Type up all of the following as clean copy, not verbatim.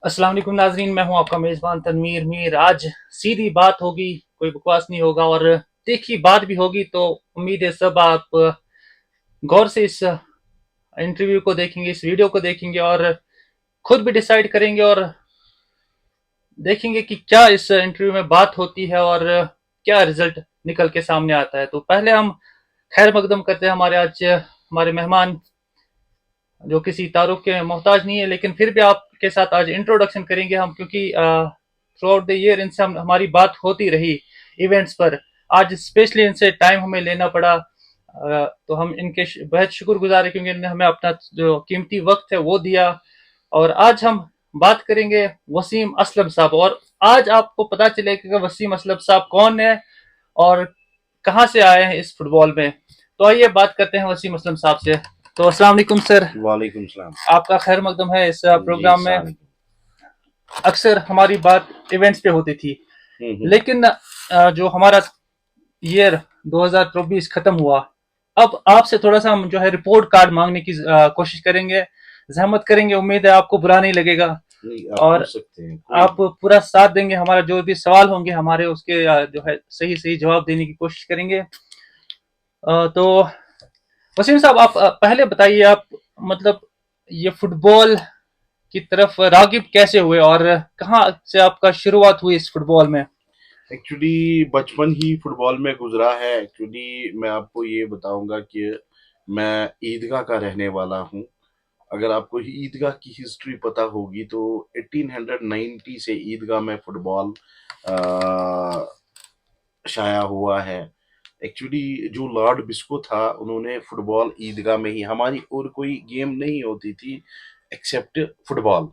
अस्सलाम वालेकुम नाजरीन, मैं हूं आपका मेज़बान तनवीर मीर। आज सीधी बात होगी, कोई बकवास नहीं होगा और तीखी बात भी होगी। तो उम्मीद है सब आप गौर से इस इंटरव्यू को देखेंगे, इस वीडियो को देखेंगे और खुद भी डिसाइड करेंगे और देखेंगे कि क्या इस इंटरव्यू में बात होती है और क्या रिजल्ट निकल के सामने आता है। तो पहले हम खैर मकदम करते हैं हमारे आज हमारे मेहमान, जो किसी तारुफ के मोहताज नहीं है, लेकिन फिर भी आपके साथ आज इंट्रोडक्शन करेंगे हम, क्योंकि थ्रू आउट द ईयर इनसे हमारी बात होती रही इवेंट्स पर। आज स्पेशली इनसे टाइम हमें लेना पड़ा, तो हम इनके बेहद शुक्रगुजार है, क्योंकि इन्होंने हमें अपना जो कीमती वक्त है वो दिया। और आज हम बात करेंगे वसीम असलम साहब, और आज आपको पता चलेगा कि वसीम असलम साहब कौन है और कहाँ से आए हैं इस फुटबॉल में। तो आइए बात करते हैं वसीम असलम साहब से। तो अस्सलाम वालेकुम सर। वालेकुम सलाम। आपका खैर मकदम है इस जी प्रोग्राम में। सलाम। अक्सर हमारी बात इवेंट्स पे होती थी, हम्म। लेकिन जो हमारा ईयर 2024 खत्म हुआ, अब आपसे थोड़ा सा हम जो है रिपोर्ट कार्ड मांगने की कोशिश करेंगे, जहमत करेंगे। उम्मीद है आपको बुरा नहीं लगेगा नहीं, आप और पूछ सकते हैं, कोई आप पूरा साथ देंगे। हमारा जो भी सवाल होंगे हमारे, उसके जो है सही सही जवाब देने की कोशिश करेंगे। तो वसीम साहब, आप पहले बताइए, आप मतलब ये फुटबॉल की तरफ रागिब कैसे हुए और कहाँ से आपका शुरुआत हुई इस फुटबॉल में। एक्चुअली बचपन ही फुटबॉल में गुजरा है। एक्चुअली मैं आपको ये बताऊंगा कि मैं ईदगाह का रहने वाला हूँ। अगर आपको ईदगाह की हिस्ट्री पता होगी तो 1890 से ईदगाह में फुटबॉल अ, शाया हुआ है। एक्चुअली जो लॉर्ड बिस्को था, उन्होंने फुटबॉल ईदगाह में ही, हमारी और कोई गेम नहीं होती थी एक्सेप्ट फुटबॉल,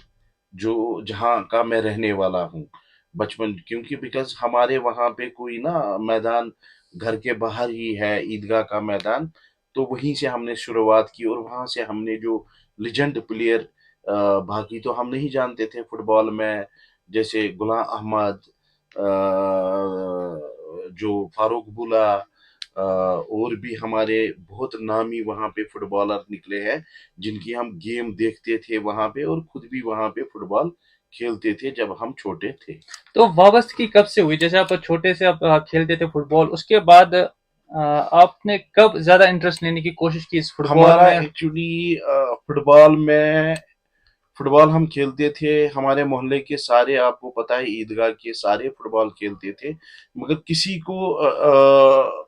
जो जहाँ का मैं रहने वाला हूँ बचपन, क्योंकि बिकॉज हमारे वहाँ पे कोई ना मैदान घर के बाहर ही है, ईदगाह का मैदान। तो वहीं से हमने शुरुआत की और वहाँ से हमने जो लेजेंड प्लेयर, बाकी तो हम नहीं जानते थे फुटबॉल में, जैसे गुलाम अहमद, जो फारूक बुला, और भी हमारे बहुत नामी वहाँ पे फुटबॉलर निकले हैं जिनकी हम गेम देखते थे वहाँ पे, और खुद भी वहाँ पे फुटबॉल खेलते थे जब हम छोटे थे। तो वाबस्तगी कब से हुई, जैसे आप छोटे से आप खेलते थे फुटबॉल, उसके बाद आपने कब ज्यादा इंटरेस्ट लेने की कोशिश की इस फुटबॉल हमारा में। एक्चुअली फुटबॉल हम खेलते थे, हमारे मोहल्ले के सारे, आपको पता है ईदगाह के सारे फुटबॉल खेलते थे, मगर किसी को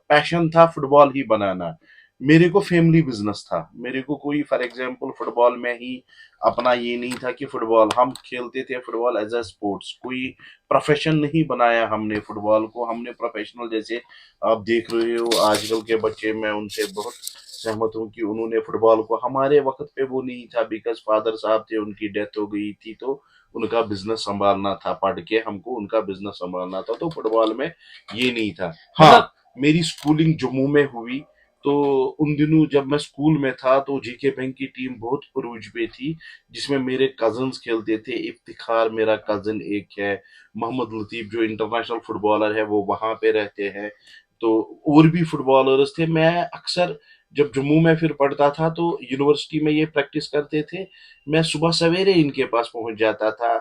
पैशन था फुटबॉल ही बनाना। मेरे को फैमिली बिजनेस था, मेरे को कोई फॉर एग्जांपल फुटबॉल में ही अपना ये नहीं था कि फुटबॉल हम खेलते थे, फुटबॉल एज अ स्पोर्ट्स, कोई प्रोफेशन नहीं बनाया हमने फुटबॉल को, हमने प्रोफेशनल, जैसे आप देख रहे हो आजकल के बच्चे, मैं उनसे बहुत सहमत हूँ कि उन्होंने फुटबॉल को, हमारे वक्त पे वो नहीं था, बिकॉज फादर साहब थे, उनकी डेथ हो गई थी, तो उनका बिजनेस संभालना था, पढ़ के हमको उनका बिजनेस संभालना था, तो फुटबॉल में ये नहीं था। हाँ, मतलब मेरी स्कूलिंग जम्मू में हुई, तो उन दिनों जब मैं स्कूल में था तो जीके बैंक की टीम बहुत उरूज पे थी, जिसमें मेरे कजन्स खेलते थे। इफ्तिखार मेरा कजन एक है, मोहम्मद लतीफ जो इंटरनेशनल फुटबॉलर है वो वहां पे रहते हैं, तो और भी फुटबॉलर्स थे। मैं अक्सर जब जम्मू में फिर पढ़ता था तो यूनिवर्सिटी में ये प्रैक्टिस करते थे, मैं सुबह सवेरे इनके पास पहुंच जाता था,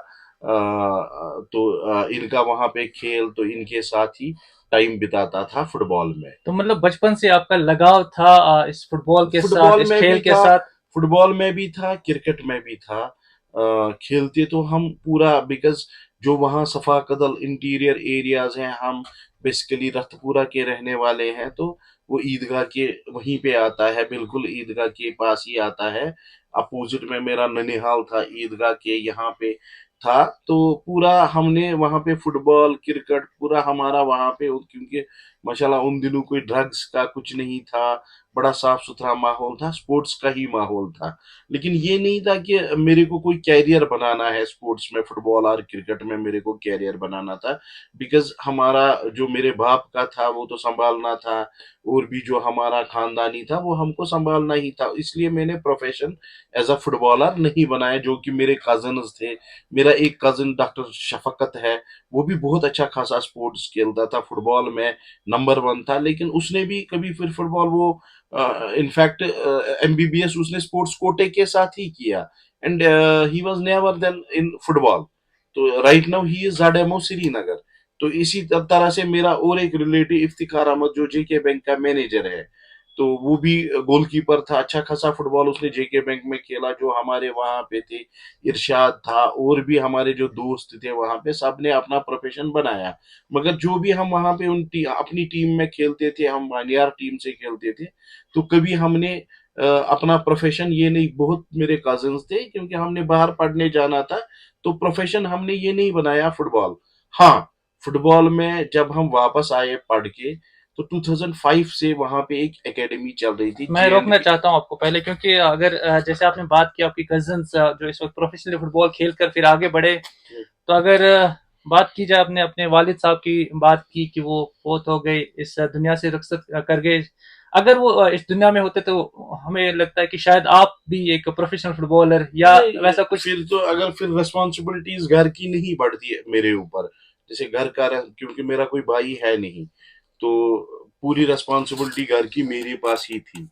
इनका वहां पे खेल, तो इनके साथ ही टाइम बिताता था फुटबॉल में। तो मतलब बचपन से आपका लगाव था इस फुटबॉल के साथ, फुटबॉल इस में खेल भी के था, साथ। फुटबॉल में भी था, क्रिकेट में भी था। खेलते तो हम पूरा, बिकॉज जो वहाँ सफा कदल इंटीरियर एरियाज हैं, हम बेसिकली रतपुरा के रहने वाले हैं, तो वो ईदगाह के वहीं पे आता है, बिल्कुल ईदगाह के पास ही आता है। अपोजिट में मेरा ननिहाल था, ईदगाह के यहाँ पे था, तो पूरा हमने वहाँ पे फुटबॉल क्रिकेट पूरा हमारा वहाँ पे, क्योंकि माशाल्लाह उन दिनों कोई ड्रग्स का कुछ नहीं था, बड़ा साफ सुथरा माहौल था, स्पोर्ट्स का ही माहौल था। लेकिन ये नहीं था कि मेरे को कोई कैरियर बनाना है स्पोर्ट्स में, फुटबॉल और क्रिकेट में मेरे को कैरियर बनाना था, बिकॉज हमारा जो मेरे बाप का था वो तो संभालना था, और भी जो हमारा खानदानी था वो हमको संभालना ही था, इसलिए मैंने प्रोफेशन एज अ फुटबॉलर नहीं बनाया, जो कि मेरे कजन्स थे। मेरा एक कजन डॉक्टर शफकत है, वो भी बहुत अच्छा खासा स्पोर्ट्स खेलता था, फुटबॉल में नंबर वन था, लेकिन उसने भी कभी फिर फुटबॉल वो इनफैक्ट एमबीबीएस उसने स्पोर्ट्स कोटे के साथ ही किया, and he was never then in football. तो राइट नाउ ही इज जाडेमो श्रीनगर। तो इसी तरह से मेरा और एक रिलेटिव इफ्तिखार अहमद जो जेके बैंक का मैनेजर है, तो वो भी गोलकीपर था, अच्छा खासा फुटबॉल उसने जेके बैंक में खेला। जो हमारे वहां पे थे, इरशाद था, और भी हमारे जो दोस्त थे वहां पे, सबने अपना प्रोफेशन बनाया। मगर जो भी हम वहां पे अपनी टीम में खेलते थे, हम वानियार टीम से खेलते थे, तो कभी हमने अपना प्रोफेशन ये नहीं, बहुत मेरे कजिन्स थे क्योंकि हमने बाहर पढ़ने जाना था, तो प्रोफेशन हमने ये नहीं बनाया फुटबॉल। हाँ, फुटबॉल में जब हम वापस आए पढ़ के, तो 2005 से वहां पे एक एकेडमी चल रही थी मैं जे एंड रोकना के। चाहता हूँ आपको पहले, क्योंकि अगर जैसे आपने बात की आपकी कजिन्स जो इस वक्त प्रोफेशनली फुटबॉल खेलकर फिर आगे बढ़े, तो अगर बात की जाए, अपने अपने वालिद साहब की बात की कि वो फौत हो गए, इस दुनिया से रुखसत कर गए। अगर वो इस दुनिया में होते तो हमें लगता है कि शायद आप भी एक प्रोफेशनल फुटबॉलर या नहीं, वैसा कुछ। फिर तो अगर फिर रिस्पॉन्सिबिलिटीज घर की नहीं बढ़ती है मेरे ऊपर, जैसे घर का क्योंकि मेरा कोई भाई है नहीं, तो पूरी रिस्पॉन्सिबिलिटी घर की मेरे पास ही थी।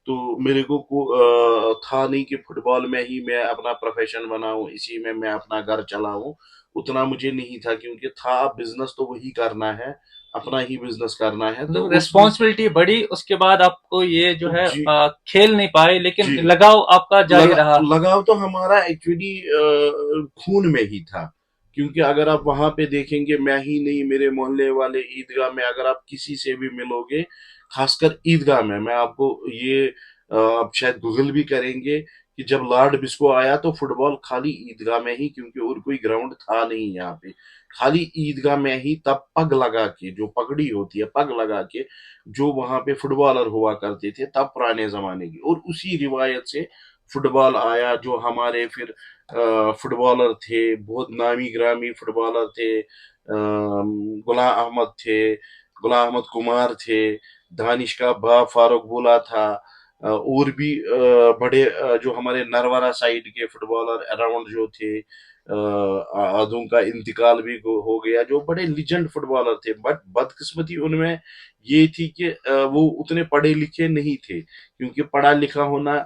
तो मेरे को था नहीं कि फुटबॉल में ही मैं अपना प्रोफेशन बनाऊं, इसी में मैं अपना घर चलाऊं। उतना मुझे नहीं था, क्योंकि था बिजनेस तो वही करना है, अपना ही बिजनेस करना है, तो मतलब उसमें रिस्पॉन्सिबिलिटी बढ़ी, उसके बाद आपको ये जो है जी खेल नहीं पाए, लेकिन जी लगाव आपका जारी रहा। लगाव तो हमारा एक्चुअली खून में ही था। क्योंकि अगर आप वहां पे देखेंगे, मैं ही नहीं, मेरे मोहल्ले वाले ईदगाह में अगर आप किसी से भी मिलोगे, खासकर ईदगाह में, मैं आपको ये आप शायद गूगल भी करेंगे कि जब लॉर्ड बिस्को आया तो फुटबॉल खाली ईदगाह में ही, क्योंकि और कोई ग्राउंड था नहीं यहाँ पे, खाली ईदगाह में ही तब पग लगा के, जो पगड़ी होती है पग लगा के, जो वहां पे फुटबॉलर हुआ करते थे तब पुराने जमाने की, और उसी रिवायत से फुटबॉल आया। जो हमारे फिर फुटबॉलर थे, बहुत नामी ग्रामी फुटबॉलर थे, गुलाम अहमद थे, गुलाम अहमद कुमार थे, दानिश का बाप फारूक बोला था, और भी बड़े जो हमारे नरवारा साइड के फुटबॉलर अराउंड जो थे, आदों का इंतकाल भी हो गया, जो बड़े लीजेंड फुटबॉलर थे। बट बदकिस्मती उनमें ये थी कि वो उतने पढ़े लिखे नहीं थे, क्योंकि पढ़ा लिखा होना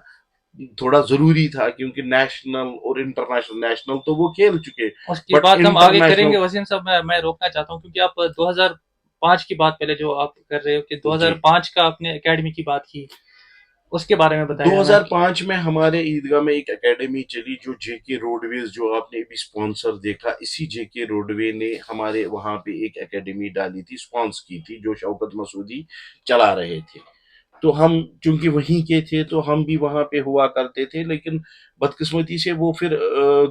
थोड़ा जरूरी था, क्योंकि नेशनल और इंटरनेशनल, नेशनल तो वो खेल चुके, उसकी बट बात हम आगे इंटरनेशनल। करेंगे वसीम साहब। मैं रोकना चाहता हूँ क्योंकि आप 2005 की बात पहले जो आप कर रहे हो कि जी, 2005 का आपने एकेडमी की बात की, उसके बारे में बताएं हमें। 2005 में हमारे ईदगाह में एक एकेडमी चली, जो जेके रोडवेज, जो आपने भी स्पॉन्सर देखा, इसी जेके रोडवे ने हमारे वहां पे एक एकेडमी डाली थी, स्पॉन्स की थी, जो शौकत मसूदी चला रहे थे। तो हम चूंकि वहीं के थे, तो हम भी वहां पे हुआ करते थे, लेकिन बदकिस्मती से वो फिर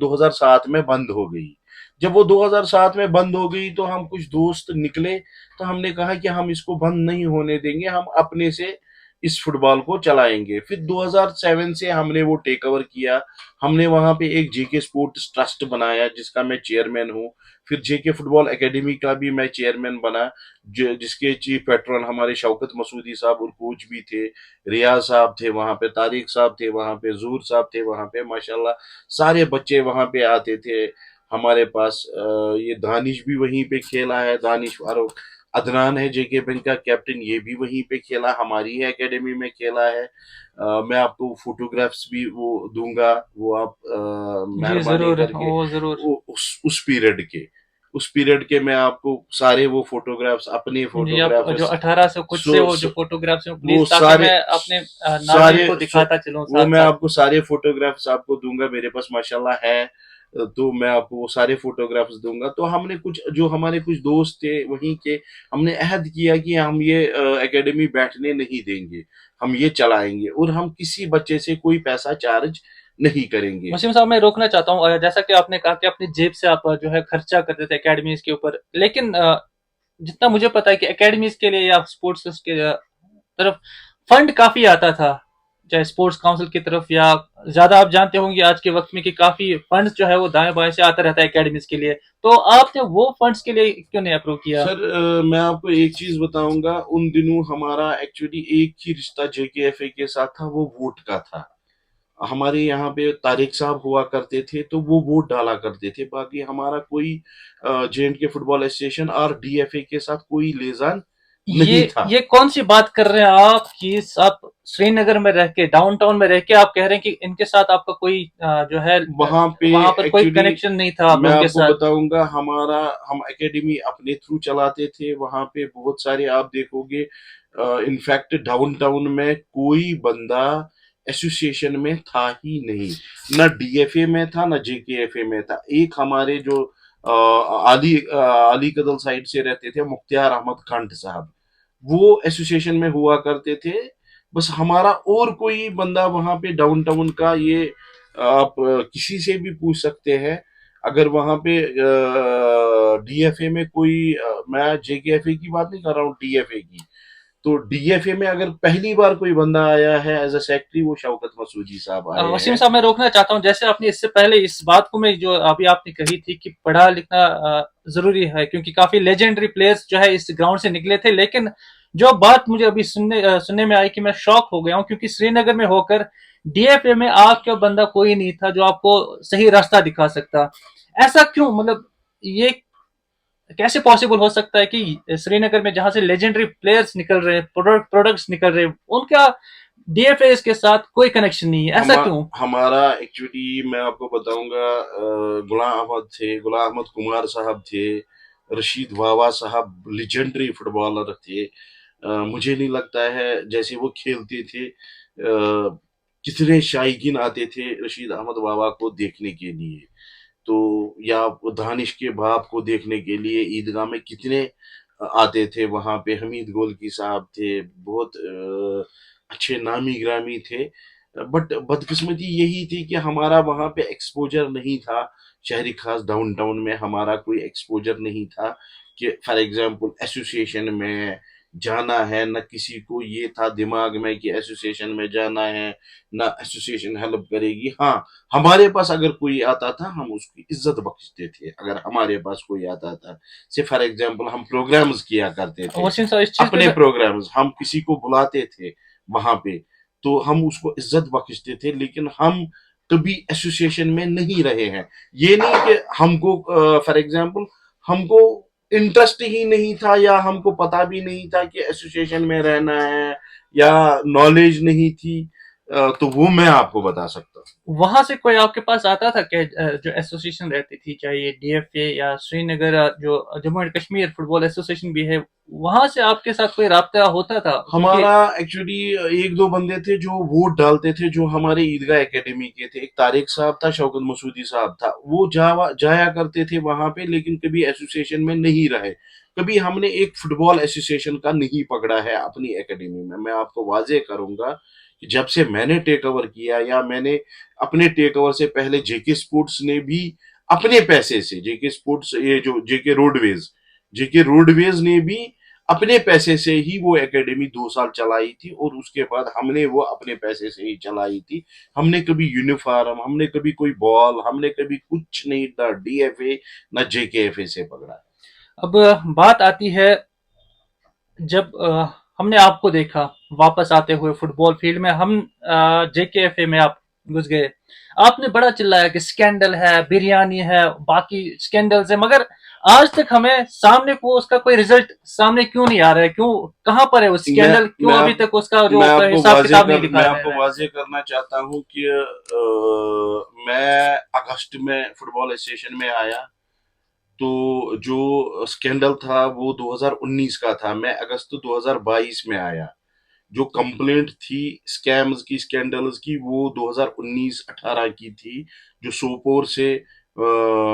2007 में बंद हो गई। जब वो 2007 में बंद हो गई, तो हम कुछ दोस्त निकले, तो हमने कहा कि हम इसको बंद नहीं होने देंगे, हम अपने से इस फुटबॉल को चलाएंगे। फिर 2007 से हमने वो टेक ओवर किया। हमने वहां पे एक जेके स्पोर्ट्स ट्रस्ट बनाया, जिसका मैं चेयरमैन हूँ। फिर जेके फुटबॉल एकेडमी का भी मैं चेयरमैन बना, जिसके चीफ पेट्रन हमारे शौकत मसूदी साहब और कोच भी थे। रियाज साहब थे वहां पे, तारिक साहब थे वहां पे, जूर साहब थे वहां पे, माशाल्लाह सारे बच्चे वहां पे आते थे हमारे पास। ये दानिश भी वहीं पे खेला है, दानिश फारूक। अदनान है जेके बैंक का कैप्टन, ये भी वहीं पे खेला, हमारी है एकेडमी में खेला है। मैं आपको फोटोग्राफ्स भी वो दूंगा, वो आप जी मेहरबानी जरूर, करके, वो जरूर। उस पीरियड के, उस पीरियड के मैं आपको सारे वो फोटोग्राफ्स, अपने जी, आप जो फोटोग्राफ्स, 18 से कुछ से सो, वो जो सो फोटोग्राफ्स हैं वो प्लीज, ताकि सारे मैं अपने नाजरीन सारे को दिखाता चलूं वो साथ मैं साथ। आपको सारे फोटोग्राफ्स आपको दूंगा, मेरे पास माशाल्लाह है। तो मैं आपको वो सारे फोटोग्राफ्स दूंगा। तो हमने कुछ, जो हमारे कुछ दोस्त थे वहीं के, हमने अहद किया कि हम ये एकेडमी बैठने नहीं देंगे, हम ये चलाएंगे, और हम किसी बच्चे से कोई पैसा चार्ज नहीं करेंगे। वसीम साहब, मैं रोकना चाहता हूँ, जैसा कि आपने कहा कि अपनी जेब से आप जो है खर्चा करते थे एकेडमीज के ऊपर, लेकिन जितना मुझे पता है कि एकेडमीज के लिए या स्पोर्ट्स के तरफ फंड काफी आता था, चाहे स्पोर्ट्स काउंसिल की तरफ या ज्यादा, आप जानते होंगे आज के वक्त में कि काफी फंड्स जो है वो दाएं बाएं से आता रहता है एकेडमीज के लिए। तो आपने वो फंड्स के लिए क्यों नहीं अप्रूव किया? सर, मैं आपको एक चीज बताऊंगा, उन दिनों हमारा एक्चुअली एक ही रिश्ता जेकेएफए के साथ था, वो वोट का था। हमारे यहाँ पे तारिक साहब हुआ करते थे, तो वो वोट डाला करते थे। बाकी हमारा कोई जे एंड के फुटबॉल एसोसिएशन और डीएफए के साथ कोई लेजान नहीं था। ये कौन सी बात कर रहे हैं आप कि आप श्रीनगर में रह के, डाउनटाउन में रह के आप कह रहे हैं कि इनके साथ आपका कोई जो है वहां पे वहां पर कोई एक्चुअली कनेक्शन नहीं था आप मैं उनके आपको साथ? बताऊंगा, हमारा हम एकेडमी अपने थ्रू चलाते थे। वहां पे बहुत सारे आप देखोगे, इनफैक्ट डाउनटाउन में कोई बंदा एसोसिएशन में था ही नहीं। ना डीएफए में था, ना जेकेएफए में था। एक हमारे जो अली कदल साइड से रहते थे, मुख्तियार अहमद खंड साहब, वो एसोसिएशन में हुआ करते थे। बस हमारा और कोई बंदा वहां पे डाउनटाउन का, ये आप किसी से भी पूछ सकते हैं। अगर वहां पे डीएफए में कोई, मैं जेकेएफए की बात नहीं कर रहा हूँ, डीएफए की, तो डीएफए में अगर पहली बार कोई बंदा आया है एज अ सेक्रेटरी, वो शौकत मसूदी साहब आए वसीम हैं। साहब, मैं रोकना चाहता हूं, जैसे आपने इससे पहले इस बात को, मैं जो अभी आपने कही थी कि पढ़ा लिखना जरूरी है, क्योंकि काफी लेजेंडरी प्लेयर्स जो है इस ग्राउंड से निकले थे, लेकिन जो बात मुझे अभी सुनने में आई कि मैं शॉक हो गया हूं, क्योंकि श्रीनगर में होकर डीएफए में आपका बंदा कोई नहीं था जो आपको सही रास्ता दिखा सकता। ऐसा क्यों, मतलब ये कैसे पॉसिबल हो सकता है कि श्रीनगर में जहां से लेजेंडरी प्लेयर्स निकल रहे हैं, प्रोडक्ट्स निकल रहे हैं, उनका डीएफए के साथ कोई कनेक्शन नहीं है? हम ऐसा क्यों? हमारा एक्चुअली मैं आपको बताऊंगा, गुलाम अहमद थे, गुलाम अहमद कुमार साहब थे, रशीद वावा साहब लेजेंडरी फुटबॉलर थे। मुझे नहीं लगता है जैसे वो खेलते थे, कितने शायकीन आते थे रशीद अहमद वावा को देखने के लिए। तो या वो दानिश के बाप को देखने के लिए ईदगाह में कितने आते थे। वहां पे हमीद गोलकी साहब थे, बहुत अच्छे नामी ग्रामी थे। बट बदकिस्मती यही थी कि हमारा वहां पे एक्सपोजर नहीं था। शहरी खास डाउनटाउन में हमारा कोई एक्सपोजर नहीं था कि फॉर एग्जांपल एसोसिएशन में जाना है। न किसी को ये था दिमाग में कि एसोसिएशन में जाना है, ना एसोसिएशन हेल्प करेगी। हाँ, हमारे पास अगर कोई आता था, हम उसकी इज्जत बख्शते थे। अगर हमारे पास कोई आता था, से फॉर एग्जांपल हम प्रोग्राम्स किया करते थे, वसीम साहब, इस चीज पे अपने प्रोग्राम्स हम किसी को बुलाते थे वहां पे, तो हम उसको इज्जत बख्शते थे। लेकिन हम कभी एसोसिएशन में नहीं रहे हैं। ये नहीं कि हमको फॉर एग्जांपल हमको इंटरेस्ट ही नहीं था, या हमको पता भी नहीं था कि एसोसिएशन में रहना है, या नॉलेज नहीं थी। तो वो मैं आपको बता सकता हूँ। वहां से कोई आपके पास आता था क्या, जो एसोसिएशन रहती थी, चाहे ये डीएफए या श्रीनगर जो Jammu and Kashmir football association भी है, वहां से आपके साथ कोई राब्ता होता था? क्योंकि हमारा एक्चुअली एक दो बंदे थे जो वोट डालते थे, जो हमारे ईदगाह एकेडमी के थे। एक तारिक साहब था, शौकत मसूदी साहब था, वो जाया करते थे वहां पे, लेकिन कभी एसोसिएशन में नहीं रहे। कभी हमने एक फुटबॉल एसोसिएशन का नहीं पकड़ा है अपनी एकेडमी में। मैं आपको वाजे करूंगा कि जब से मैंने टेक ओवर किया, या मैंने अपने टेक ओवर से पहले जेके स्पोर्ट्स ने भी अपने पैसे से, जेके स्पोर्ट्स, ये जो जेके रोडवेज ने भी अपने पैसे से ही वो एकेडमी 2 साल चलाई थी, और उसके बाद हमने वो अपने पैसे से ही चलाई थी। हमने कभी यूनिफॉर्म, हमने कभी कोई बॉल, हमने कभी कुछ नहीं, ना डीएफए ना जेकेएफए से पकड़ा। अब बात आती है, जब हमने आपको देखा वापस आते हुए फुटबॉल फील्ड में, हम जेकेएफए में आप घुस गए, आपने बड़ा चिल्लाया कि स्कैंडल है, बिरयानी है, बाकी स्कैंडल्स है, मगर आज तक हमें सामने को उसका कोई रिजल्ट सामने क्यों नहीं आ रहा है? क्यों, कहां पर है वो मैं स्कैंडल? क्यों मैं अभी तक उसका जो आपको हिसाब किताब नहीं दिखाया जा रहा है? वाजे करना चाहता हूँ कि मैं अगस्त में फुटबॉल एसोसिएशन में आया। तो जो स्कैंडल था वो 2019 का था। मैं अगस्त 2022 में आया। जो कंप्लेंट थी स्कैम्स की, स्कैंडल्स की, वो 2019-18 की थी। जो सोपोर से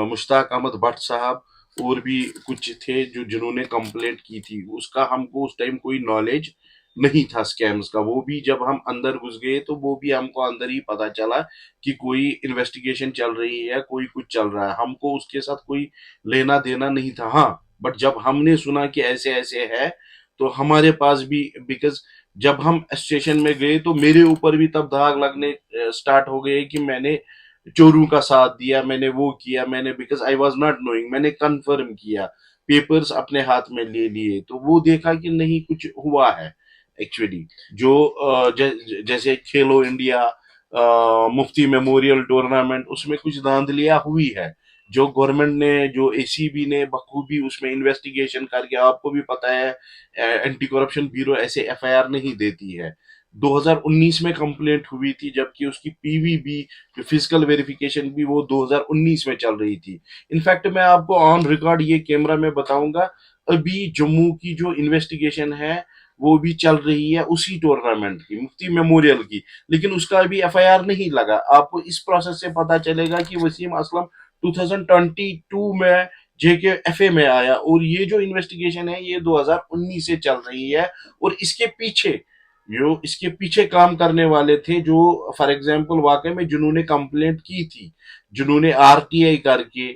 मुश्ताक अहमद भट्ट साहब और भी कुछ थे जो जिन्होंने कंप्लेंट की थी, उसका हमको उस टाइम कोई नॉलेज नहीं था स्कैम्स का। वो भी जब हम अंदर घुस गए, तो वो भी हमको अंदर ही पता चला कि कोई इन्वेस्टिगेशन चल रही है, कोई कुछ चल रहा है। हमको उसके साथ कोई लेना देना नहीं था। हाँ, बट जब हमने सुना कि ऐसे ऐसे है, तो हमारे पास भी, बिकॉज जब हम स्टेशन में गए, तो मेरे ऊपर भी तब दाग लगने स्टार्ट हो गए कि मैंने चोरों का साथ दिया, मैंने वो किया, मैंने, because I was not knowing, मैंने कंफर्म किया, पेपर्स अपने हाथ में ले लिए, तो वो देखा कि नहीं कुछ हुआ है एक्चुअली। जो जैसे खेलो इंडिया मुफ्ती मेमोरियल टूर्नामेंट, उसमें कुछ धांधलियां हुई है। जो गवर्नमेंट ने, जो एसीबी ने बखूबी उसमें इन्वेस्टिगेशन करके, आपको भी पता है एंटी करप्शन ब्यूरो ऐसे एफआईआर नहीं देती है। 2019 में कंप्लेंट हुई थी, जबकि उसकी पीवीबी जो फिजिकल वेरिफिकेशन भी वो 2019 में चल रही थी। इनफैक्ट मैं आपको ऑन रिकॉर्ड ये कैमरा में बताऊंगा, अभी जम्मू की जो इन्वेस्टिगेशन है वो भी चल रही है उसी टूर्नामेंट की, मुफ्ती मेमोरियल की, लेकिन उसका अभी एफआईआर नहीं लगा। आपको इस प्रोसेस से पता चलेगा कि वसीम असलम 2022 में जेके एफए में आया, और ये जो इन्वेस्टिगेशन है ये 2019 से चल रही है। और इसके पीछे काम करने वाले थे, जो फॉर एग्जांपल वाकई में जिन्होंने कंप्लेंट की थी, जिन्होंने आरटीआई करके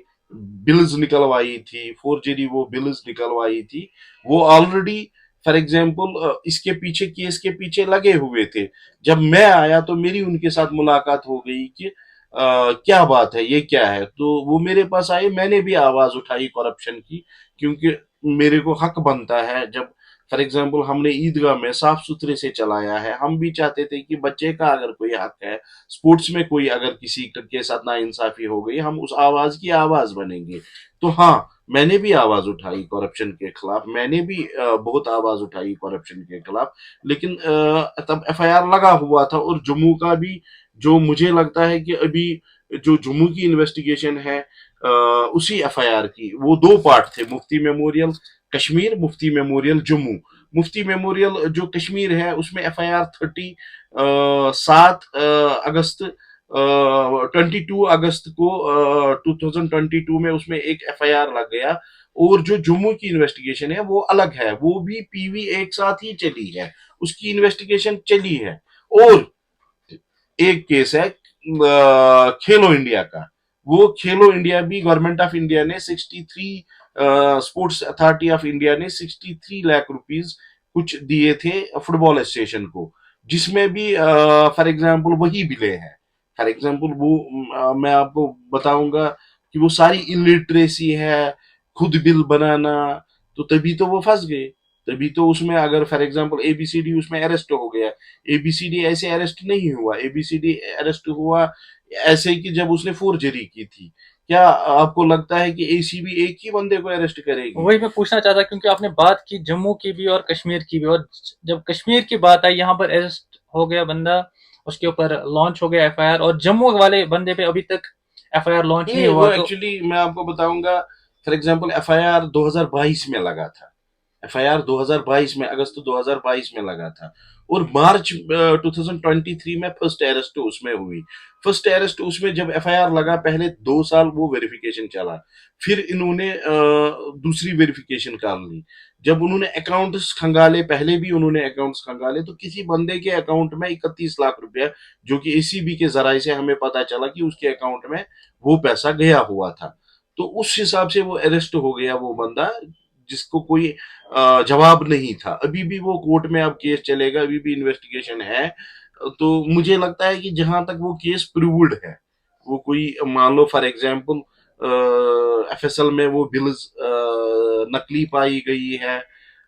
बिल्स निकलवाई थी, फोर्जरी वो बिल्स निकलवाई थी, वो ऑलरेडी फॉर एग्जाम्पल इसके पीछे, केस के पीछे लगे हुए थे। जब मैं आया तो मेरी उनके साथ मुलाकात हो गई कि क्या बात है, ये क्या है, तो वो मेरे पास आए, मैंने भी आवाज उठाई करप्शन की, क्योंकि मेरे को हक बनता है। जब फॉर एग्जाम्पल हमने ईदगाह में साफ सुथरे से चलाया है, हम भी चाहते थे कि बच्चे का अगर कोई हक है, स्पोर्ट्स में कोई अगर किसी के साथ नाइंसाफी हो गई, हम उस आवाज की आवाज बनेंगे। तो हाँ, मैंने भी आवाज उठाई करप्शन के खिलाफ, मैंने भी बहुत आवाज उठाई करप्शन के खिलाफ, लेकिन तब एफआईआर लगा हुआ था। और जम्मू का भी, जो मुझे लगता है कि अभी जो जम्मू की इन्वेस्टिगेशन है, उसी एफआईआर की वो दो पार्ट थे, मुफ्ती मेमोरियल कश्मीर, मुफ्ती मेमोरियल जम्मू। मुफ्ती मेमोरियल जो कश्मीर है उसमें एफआईआर 7 अगस्त 22 अगस्त को 2022 में उसमें एक एफआईआर लग गया। और जो जम्मू की इन्वेस्टिगेशन है वो अलग है, वो भी पीवी एक साथ ही चली है, उसकी इन्वेस्टिगेशन चली है। और एक केस है खेलो इंडिया का, वो खेलो इंडिया भी गवर्नमेंट ऑफ इंडिया ने 63, स्पोर्ट्स अथॉरिटी ऑफ इंडिया ने 63 लाख रुपीज कुछ दिए थे फुटबॉल एसोसिएशन को, जिसमें भी फॉर एग्जांपल वही बिले हैं। फॉर एग्जांपल वो मैं आपको बताऊंगा कि वो सारी इलिटरेसी है, खुद बिल बनाना, तो तभी तो वो फंस गए। तभी तो उसमें अगर फॉर एग्जांपल एबीसीडी उसमें अरेस्ट हो गया, एबीसीडी ऐसे अरेस्ट नहीं हुआ, एबीसीडी अरेस्ट हुआ ऐसे कि जब उसने फोर्जरी की थी। क्या आपको लगता है कि एसीबी एक ही बंदे को अरेस्ट करेगी? वही मैं पूछना चाहता, क्योंकि आपने बात की जम्मू की भी और कश्मीर की भी, और जब कश्मीर की बात आई, यहाँ पर अरेस्ट हो गया बंदा, उसके ऊपर लॉन्च हो गया एफआईआर, और जम्मू वाले बंदे पे अभी तक एफआईआर लॉन्च नहीं नहीं, वो हुआ। तो एक्चुअली मैं आपको बताऊंगा, फॉर एग्जांपल एफआईआर 2022 में लगा था, एफआईआर 2022 में, अगस्त 2022 में लगा था। और मार्च 2023 में फर्स्ट अरेस्ट उसमें हुई। फर्स्ट अरेस्ट उसमें जब एफआईआर लगा, पहले 2 साल वो वेरिफिकेशन चला, फिर इन्होंने दूसरी वेरिफिकेशन कर ली। जब उन्होंने अकाउंट्स खंगाले, पहले भी उन्होंने अकाउंट्स खंगाले, तो किसी बंदे के अकाउंट में 31 लाख रुपया, जो कि एसीबी के जराये से हमें पता चला कि उसके अकाउंट में वो पैसा गया हुआ था। तो उस हिसाब से वो अरेस्ट हो गया वो बंदा, जिसको कोई जवाब नहीं था। अभी भी वो कोर्ट में अब केस चलेगा, अभी भी इन्वेस्टिगेशन है। तो मुझे लगता है कि जहां तक वो केस प्रूव्ड है, वो कोई मान लो फॉर एग्जांपल एफएसएल में वो बिल्स नकली पाई गई है,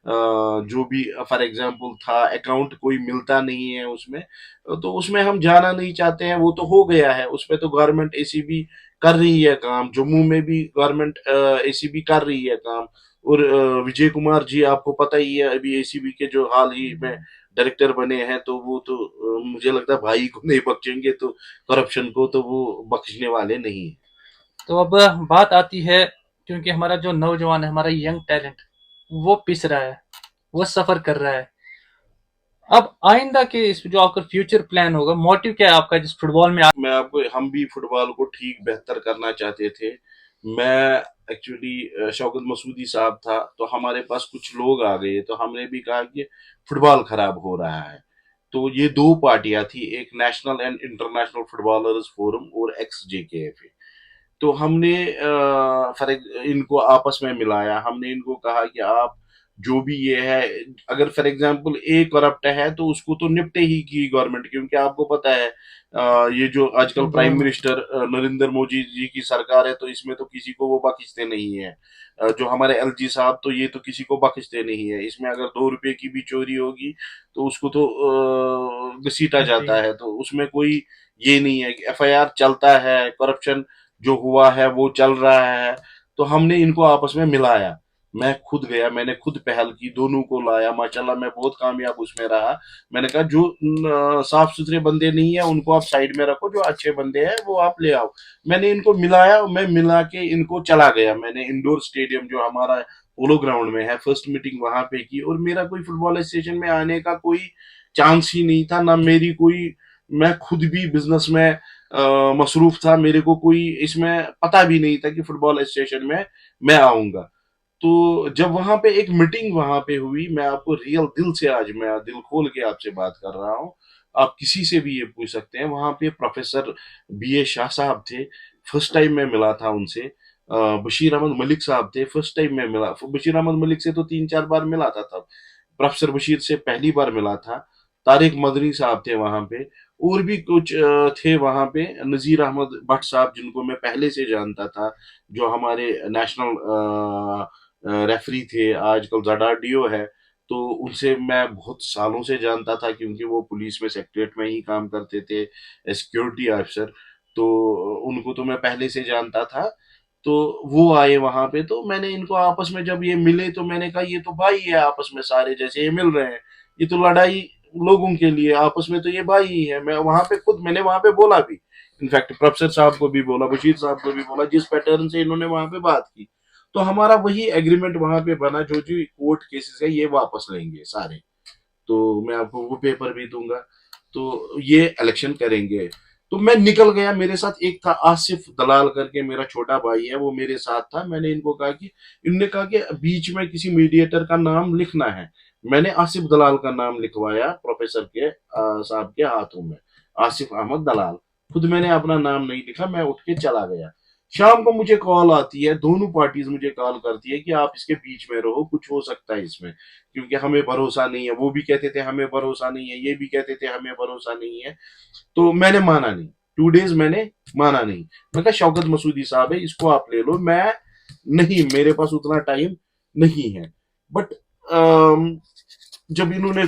जो भी फॉर एग्जांपल था, अकाउंट कोई मिलता नहीं है उसमें, तो उसमें हम जाना नहीं चाहते हैं, वो तो हो गया है, उसमें तो गवर्नमेंट एसीबी कर रही है काम, जम्मू में भी गवर्नमेंट एसीबी कर रही है काम। और विजय कुमार जी आपको पता ही है, अभी एसीबी के जो हाल ही में डायरेक्टर बने हैं, तो वो तो मुझे लगता है भाई को नहीं बख्शेंगे, तो करप्शन को तो वो बख्शने वाले नहीं है। तो अब बात आती है, क्योंकि हमारा जो नौजवान है, हमारा यंग टैलेंट, वो पिस रहा है, वो सफर कर रहा है। अब आइंदा के इस जो आपका फ्यूचर प्लान होगा, मोटिव क्या है आपका जिस फुटबॉल में मैं आपको, हम भी फुटबॉल को ठीक बेहतर करना चाहते थे। मैं एक्चुअली शौकत मसूदी साहब था, तो हमारे पास कुछ लोग आ गए, तो हमने भी कहा कि फुटबॉल खराब हो रहा है। तो ये दो पार्टियां थी, एक national and international footballers forum और एक्स जे के एफ ए। तो हमने इनको आपस में मिलाया, हमने इनको कहा कि आप जो भी ये है, अगर फॉर एग्जांपल ए करप्ट है तो उसको तो निपटे ही की गवर्नमेंट, क्योंकि आपको पता है ये जो आजकल प्राइम मिनिस्टर नरेंद्र मोदी जी की सरकार है, तो इसमें तो किसी को वो बख्शते नहीं है। जो हमारे एलजी साहब, तो ये तो किसी को बख्शते नहीं है, इसमें अगर 2 रुपए की भी चोरी होगी तो उसको तो घसीटा जी, जाता है, तो उसमें कोई ये नहीं है कि एफआईआर चलता है, करप्शन जो हुआ है वो चल रहा है, तो हमने इनको आपस में मिलाया। मैं खुद गया, मैंने खुद पहल की, दोनों को लाया, माशाल्लाह मैं बहुत कामयाब उसमें रहा। मैंने कहा जो साफ सुथरे बंदे नहीं है उनको आप साइड में रखो, जो अच्छे बंदे हैं वो आप ले आओ। मैंने इनको मिलाया, मैं मिला के इनको चला गया। मैंने इंडोर स्टेडियम जो हमारा पोलो ग्राउंड में है, फर्स्ट मीटिंग वहां पे की, और मेरा कोई फुटबॉल एसोसिएशन में आने का कोई चांस ही नहीं था, ना मेरी कोई, मैं खुद भी बिजनेस में मसरूफ था, मेरे को कोई इसमें पता भी नहीं था कि फुटबॉल एसोसिएशन में मैं आऊंगा। तो जब वहां पे एक मीटिंग वहां पे हुई, मैं आपको रियल दिल से, आज मैं दिल खोल के आपसे बात कर रहा हूँ, आप किसी से भी ये पूछ सकते हैं, वहां पे प्रोफेसर बीए शाह साहब थे, फर्स्ट टाइम मैं मिला था उनसे। बशीर अहमद मलिक साहब थे, फर्स्ट टाइम मैं मिला। बशीर अहमद मलिक से तो 3-4 बार मिला था तब, प्रोफेसर बशीर से पहली बार मिला था। तारिक मदनी साहब थे वहां पे, और भी कुछ थे वहां पे, नजीर अहमद भट्ट साहब जिनको मैं पहले से जानता था, जो हमारे नेशनल रेफरी थे, आजकल जडाडीओ है, तो उनसे मैं बहुत सालों से जानता था, क्योंकि वो पुलिस में सेक्रेटरीट में ही काम करते थे, सिक्योरिटी ऑफिसर। तो उनको तो मैं पहले से जानता था। तो वो आए वहां पे, तो मैंने इनको आपस में जब ये मिले तो मैंने कहा ये तो भाई है, आपस में सारे जैसे ये मिल रहे हैं, ये तो लड़ाई लोगों के लिए, आपस में तो ये भाई ही है। मैं वहां पे खुद, मैंने वहां पे बोला भी, इनफैक्ट प्रोफेसर साहब को भी बोला, बशीर साहब को भी बोला, जिस पैटर्न से इन्होंने वहां पे बात की। तो हमारा वही एग्रीमेंट वहां पे बना, जो जो कोर्ट केसेस है ये वापस लेंगे सारे, तो मैं आपको वो पेपर भी दूंगा, तो ये इलेक्शन करेंगे। तो मैं निकल गया, मेरे साथ एक था आसिफ दलाल करके, मेरा छोटा भाई है, वो मेरे साथ था। मैंने इनको कहा कि, इनने कहा कि बीच में किसी मीडिएटर का नाम लिखना है। मैंने आसिफ दलाल का नाम लिखवाया प्रोफेसर के साहब के हाथों में, आसिफ अहमद दलाल। खुद मैंने अपना नाम नहीं लिखा, मैं उठ के चला गया। शाम को मुझे कॉल आती है, दोनों पार्टीज मुझे कॉल करती है कि आप इसके बीच में रहो, कुछ हो सकता है इसमें, क्योंकि हमें भरोसा नहीं है। वो भी कहते थे हमें भरोसा नहीं है, ये भी कहते थे हमें भरोसा नहीं है। तो मैंने माना नहीं, 2 डेज मैंने माना नहीं। मैं कहा शौकत मसूदी साहब है, इसको आप ले लो, मैं नहीं, मेरे पास उतना टाइम नहीं है। बट जब इन्होंने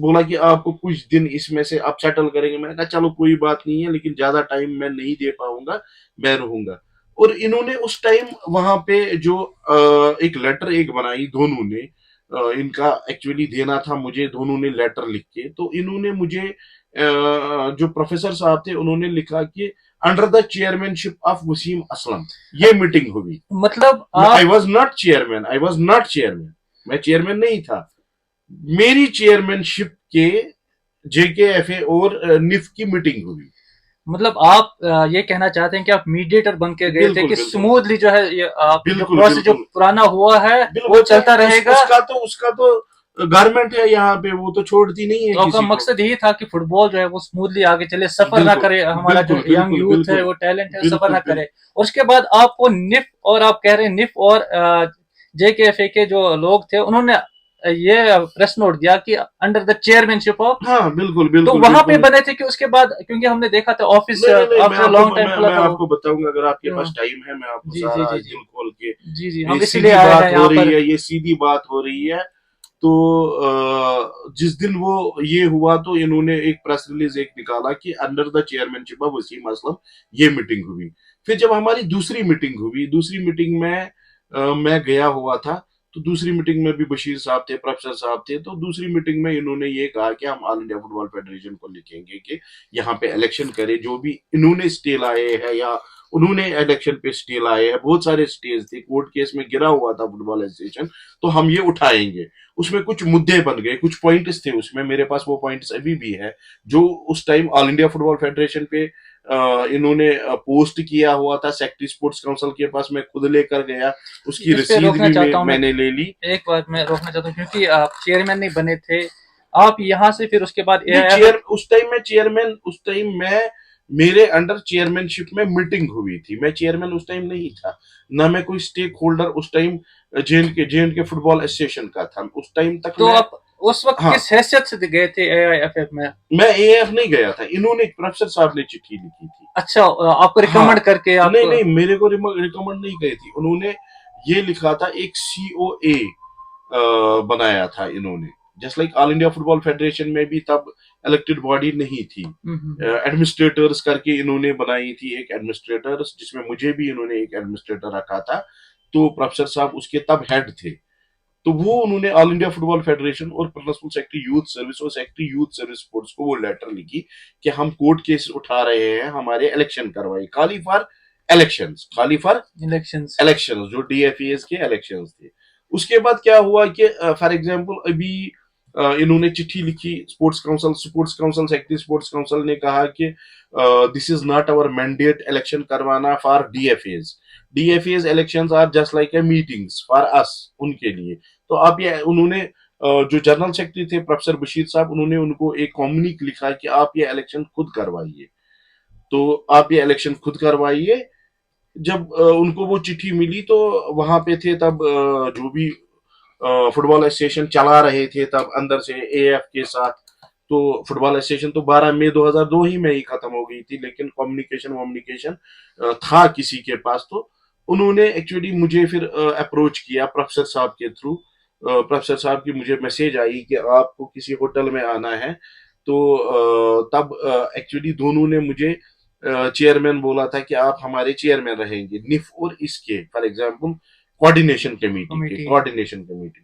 बोला कि आपको कुछ दिन इसमें से आप सेटल करेंगे, मैंने कहा चलो कोई बात नहीं है, लेकिन ज्यादा टाइम मैं नहीं दे पाऊंगा, मैं रहूंगा। और इन्होंने उस टाइम वहां पे जो एक लेटर एक बनाई दोनों ने, इनका एक्चुअली देना था मुझे, दोनों ने लेटर लिख के, तो इन्होंने मुझे जो प्रोफेसर साहब थे उन्होंने लिखा कि under the chairmanship of Wasim Aslam ये मीटिंग हुई। मतलब आई आप, was not chairman, I was not chairman, मैं चेयरमैन नहीं था। मेरी चेयरमैनशिप के जेकेएफए और निफ की मीटिंग हुई। मतलब आप ये कहना चाहते हैं कि आप मीडिएटर बन के गए थे बिल्कुल कि बिल्कुल स्मूथली जो है ये आप जो बिल्कुल प्रोसेस जो बिल्कुल पुराना हुआ है वो बिल्कुल, चलता रहेगा। उसका तो गारमेंट है यहाँ पे, वो तो छोड़ती नहीं है तो आपका किसी को। मकसद यही था कि फुटबॉल जो है वो स्मूथली आगे चले, सफर ना बिल्कुल करे, हमारा जो बिल्कुल यंग बिल्कुल यूथ है बिल्कुल वो टैलेंट है सफर बिल्कुल ना बिल्कुल करे। और उसके बाद आपको निफ, और आप कह रहे हैं निफ और जेकेएफए के जो लोग थे उन्होंने ये प्रेस नोट दिया कि अंडर द चेयरमैनशिप ऑफ, हाँ बिल्कुल तो बिल्कुल वहां पे बिल्कुल। बने थे कि उसके बाद, क्योंकि हमने देखा था ऑफिस नहीं नहीं नहीं, आफ्टर लॉन्ग टाइम खुला मैं था वो। आपको बताऊंगा, अगर आपके तो पास टाइम है, मैं आपको जी जी सारा जी आज जी दिल खोल के, जी जी, ये हम इसीलिए सीधी आए हैं बात हो यहाँ रही पर। है, ये सीधी बात हो रही है। तो जिस दिन वो ये हुआ, तो इन्होंने एक प्रेस रिलीज एक निकाला कि under the chairmanship of Wasim Aslam ये मीटिंग हुई। फिर जब हमारी दूसरी मीटिंग हुई, दूसरी मीटिंग में मैं गया हुआ था, तो दूसरी मीटिंग में भी बशीर साहब थे, प्रोफेसर साहब थे। तो दूसरी मीटिंग में इन्होंने ये कहा कि हम ऑल इंडिया फुटबॉल फेडरेशन को लिखेंगे कि यहाँ पे इलेक्शन करे, जो भी इन्होंने स्टे लाए हैं या उन्होंने इलेक्शन पे स्टे लाए हैं, बहुत सारे स्टेज थे, कोर्ट केस में गिरा हुआ था फुटबॉल एसोसिएशन, तो हम ये उठाएंगे। उसमें कुछ मुद्दे बन गए, कुछ पॉइंट्स थे उसमें, मेरे पास वो पॉइंट्स अभी भी है, जो उस time all India football federation पे इन्होंने पोस्ट किया हुआ था, सेक्रेटरी स्पोर्ट्स काउंसिल के पास मैं खुद लेकर गया, उसकी इस पे रसीद रोकना भी चाहता हूँ मैं, मैंने ले ली। एक बार मैं रोकना चाहता हूँ क्योंकि आप चेयरमैन नहीं बने थे, आप यहाँ से फिर उसके बाद नहीं, एआईएफ। चेयर उस टाइम मैं चेयरमैन, उस टाइम मैं, मेरे अंडर चेयरमैनशिप में मीटिंग हुई थी, मैं चेयरमैन उस टाइम नहीं था, ना मैं कोई स्टेक होल्डर उस time J and K football association का था उस टाइम तक तो मैं। आप उस वक्त हाँ, किस हैसियत से गए थे एआईएफएफ में? मैं एएफ नहीं गया था, इन्होंने प्रोफेसर साहब ने चिट्ठी लिखी थी। अच्छा, आपको हाँ, रिकमेंड करके आप? नहीं नहीं, मेरे को रिकमेंड नहीं गई थी, उन्होंने ये लिखा था, एक सीओए बनाया था इन्होंने, just like all India football federation में भी तब इलेक्टेड बॉडी नहीं थी, एडमिनिस्ट्रेटर्स करके इन्होंने बनाई थी एक एडमिनिस्ट्रेटर्स, जिसमें मुझे भी इन्होंने एक एडमिनिस्ट्रेटर रखा था। तो प्रोफेसर साहब उसके तब हेड थे। तो वो उन्होंने ऑल इंडिया फुटबॉल फेडरेशन और प्रिंसिपल सेक्रेटरी यूथ सर्विस और सेक्रेटरी यूथ सर्विस स्पोर्ट्स को वो लेटर लिखी कि हम कोर्ट केस उठा रहे हैं, हमारे इलेक्शन करवाए, खाली फॉर इलेक्शंस, खाली फॉर इलेक्शंस। इलेक्शंस, जो डीएफएस के इलेक्शंस थे। उसके बाद क्या हुआ कि फॉर एग्जांपल अभी इन्होंने चिट्ठी लिखी sports council secretary sports council ने कहा कि this is not our mandate election करवाना for DFS. DFS elections are just like a meetings for us, उनके लिए। तो आप ये उन्होंने जो जनरल सेक्रेटरी थे प्रोफेसर बशीर साहब, उन्होंने उनको एक कम्युनिक लिखा कि आप ये इलेक्शन खुद करवाइए। तो आप ये इलेक्शन खुद करवाइए। जब उनको वो चिट्ठी मिली तो वहां पे थे तब जो भी फुटबॉल एसोसिएशन चला रहे थे तब अंदर से एएफ के साथ। तो फुटबॉल एसोसिएशन तो 12 मई 2002 ही में ही खत्म हो गई थी, लेकिन कम्युनिकेशन था किसी के पास। तो उन्होंने एक्चुअली मुझे फिर अप्रोच किया प्रोफेसर साहब के थ्रू। प्रोफेसर साहब की मुझे मैसेज आई कि आपको किसी होटल में आना है। तो तब एक्चुअली दोनों ने मुझे चेयरमैन बोला था कि आप हमारे चेयरमैन रहेंगे निफ और इसके for example committee. Coordination committee.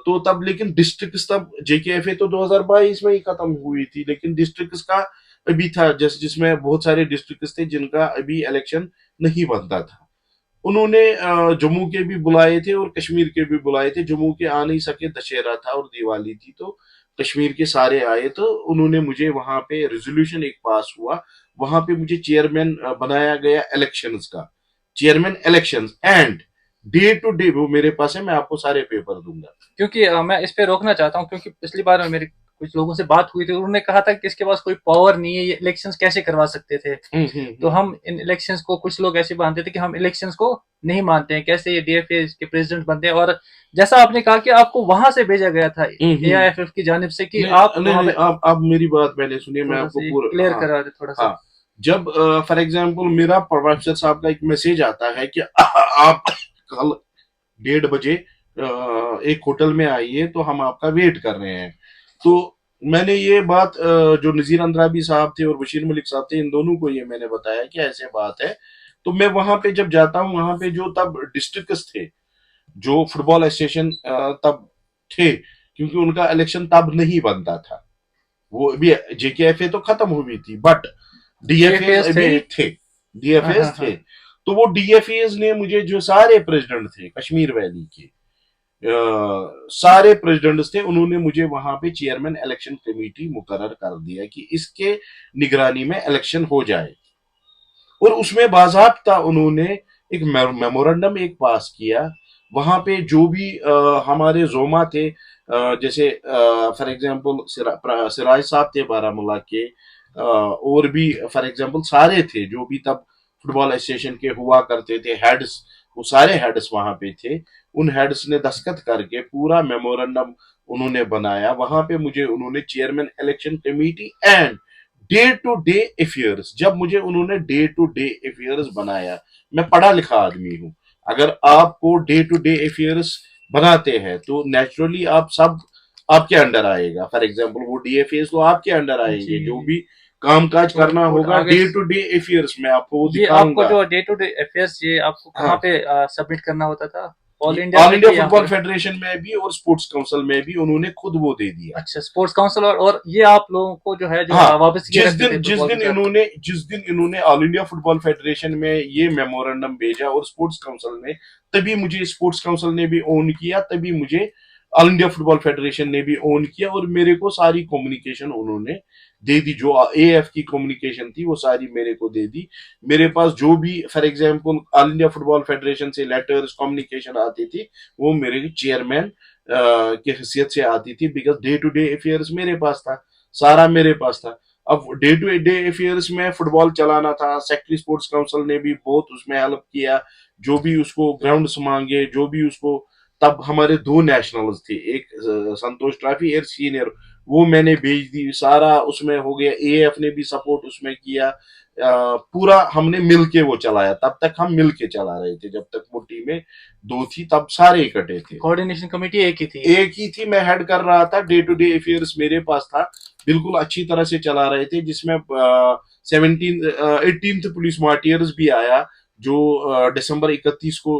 तो तब लेकिन डिस्ट्रिक्ट तब जेकेएफए तो 2022 में ही खत्म हुई थी, लेकिन डिस्ट्रिक्ट का अभी था जिसमें बहुत सारे डिस्ट्रिक्ट थे जिनका अभी इलेक्शन नहीं बनता था। उन्होंने जम्मू के भी बुलाए थे और कश्मीर के भी बुलाए थे। जम्मू के आ नहीं सके, दशहरा था और दिवाली थी, तो कश्मीर के सारे आए। तो उन्होंने मुझे वहां पे रेजोल्यूशन एक पास हुआ, वहां पे मुझे चेयरमैन बनाया गया इलेक्शंस का, chairman elections. And day to day वो मेरे पास है, मैं आपको सारे पेपर दूंगा। क्योंकि मैं इस पे रोकना चाहता हूँ, क्योंकि पिछली बार मेरे कुछ लोगों से बात हुई थी, उन्होंने कहा था कि इसके पास कोई पावर नहीं है, ये इलेक्शंस कैसे करवा सकते थे। तो हम इन इलेक्शंस को, कुछ लोग ऐसे मानते थे कि हम इलेक्शंस को नहीं मानते हैं, कैसे ये डीएफए के प्रेसिडेंट बनते हैं। और जैसा आपने कहा कि आपको वहां से भेजा गया था एआईएफएफ की जानिब से कि नहीं आप नहीं वहां नहीं, पे, आप मेरी बात पहले सुनिए, मैं थोड़ा आपको सा पूरा, क्लियर हाँ करा दे थोड़ा सा। हाँ। जब फॉर एग्जांपल मेरा प्रोफेसर साहब का एक मैसेज आता है कि आप कल 1:30 बजे एक होटल में आइए, तो हम आपका वेट कर रहे हैं। तो मैंने ये बात जो नजीर अंद्राबी साहब थे और बशीर मलिक साहब थे, इन दोनों को ये मैंने बताया कि ऐसे बात है। तो मैं वहां पे जब जाता हूँ, वहां पे जो तब डिस्ट्रिक्ट थे, जो फुटबॉल एसोसिएशन तब थे, क्योंकि उनका इलेक्शन तब नहीं बनता था, वो अभी जेकेएफए तो खत्म हुई थी, बट डीएफएस डीएफए थे। अभी थे, हाँ डीएफएस हाँ थे। हाँ। तो वो डीएफएस ने मुझे, जो सारे प्रेसिडेंट थे कश्मीर वैली के, सारे प्रेसिडेंट्स थे, उन्होंने मुझे वहां पे चेयरमैन इलेक्शन कमेटी मुकर्रर कर दिया कि इसके निगरानी में इलेक्शन हो जाए। और उसमें बाज़ाब्ता उन्होंने एक मेमोरेंडम एक पास किया। वहां पे जो भी हमारे जोमा थे, जैसे फॉर एग्जांपल सिराज साहब थे बारामूला के, और भी फॉर एग्जांपल सारे थे जो भी तब फुटबॉल एसोसिएशन के हुआ करते थे हेड्स, वो सारे हेड्स वहां पे थे। उन हेड्स ने दस्तखत करके पूरा मेमोरेंडम उन्होंने बनाया। वहां पे मुझे उन्होंने chairman election committee and day to day affairs, जब मुझे उन्होंने डे टू डे अफेयर्स बनाया, मैं पढ़ा लिखा आदमी हूं, अगर आपको डे टू डे अफेयर्स बनाते हैं तो नेचुरली आप सब आपके अंडर आएगा। फॉर एग्जांपल वो डीएफएस तो आपके अंडर जी आएंगे, जो जी। भी काम काज तो करना और होगा आगे डे टू डे अफेयर्स में आपको वो ये आपको दिखाऊंगा। जो डे टू डे अफेयर्स, ये आपको कहाँ हाँ, पे सबमिट करना होता था? ऑल इंडिया ऑल में इंडिया कि यहाँ फुटबॉल पे? फेडरेशन में भी और स्पोर्ट्स काउंसिल में भी उन्होंने खुद वो दे दिया। अच्छा, स्पोर्ट्स काउंसिल। और ये आप लोगों को जो है, जो हाँ, वापस ये रखते थे फुटबॉल के साथ। जिस दिन इन्होंने ऑल इंडिया फुटबॉल फेडरेशन में ये मेमोरेंडम भेजा और स्पोर्ट्स काउंसिल ने, तभी मुझे स्पोर्ट्स काउंसिल ने भी ओन किया, तभी मुझे ऑल इंडिया फुटबॉल फेडरेशन ने भी ओन किया, और मेरे को सारी कम्युनिकेशन उन्होंने दे दी। जो एएफ की कम्युनिकेशन थी वो सारी मेरे को दे दी। मेरे पास जो भी for example all India football federation से लेटर्स कम्युनिकेशन आती थी, वो मेरे चेयरमैन की हैसियत से आती थी, because day to day affairs मेरे पास था, सारा मेरे पास था। अब डे टू डे अफेयर्स में फुटबॉल चलाना था, सेक्रेटरी स्पोर्ट्स काउंसिल ने भी बहुत उसमें हेल्प किया। जो भी उसको ग्राउंड्स मांगे, जो भी उसको, तब हमारे दो नेशनल्स थे, एक संतोष ट्रॉफी, एक सीनियर, वो मैंने भेज दी, सारा उसमें हो गया। एएफ ने भी सपोर्ट उसमें किया। पूरा हमने मिल के वो चलाया। तब तक हम मिल के चला रहे थे, जब तक वो टीमें दो थी तब सारे इकट्ठे थे। कोऑर्डिनेशन कमेटी एक ही थी। एक ही थी, मैं हेड कर रहा था, डे टू डे अफेयर्स मेरे पास था, बिल्कुल अच्छी तरह से चला रहे थे, जिसमें 18th पुलिस मार्टियर्स भी आया, जो दिसंबर 31 को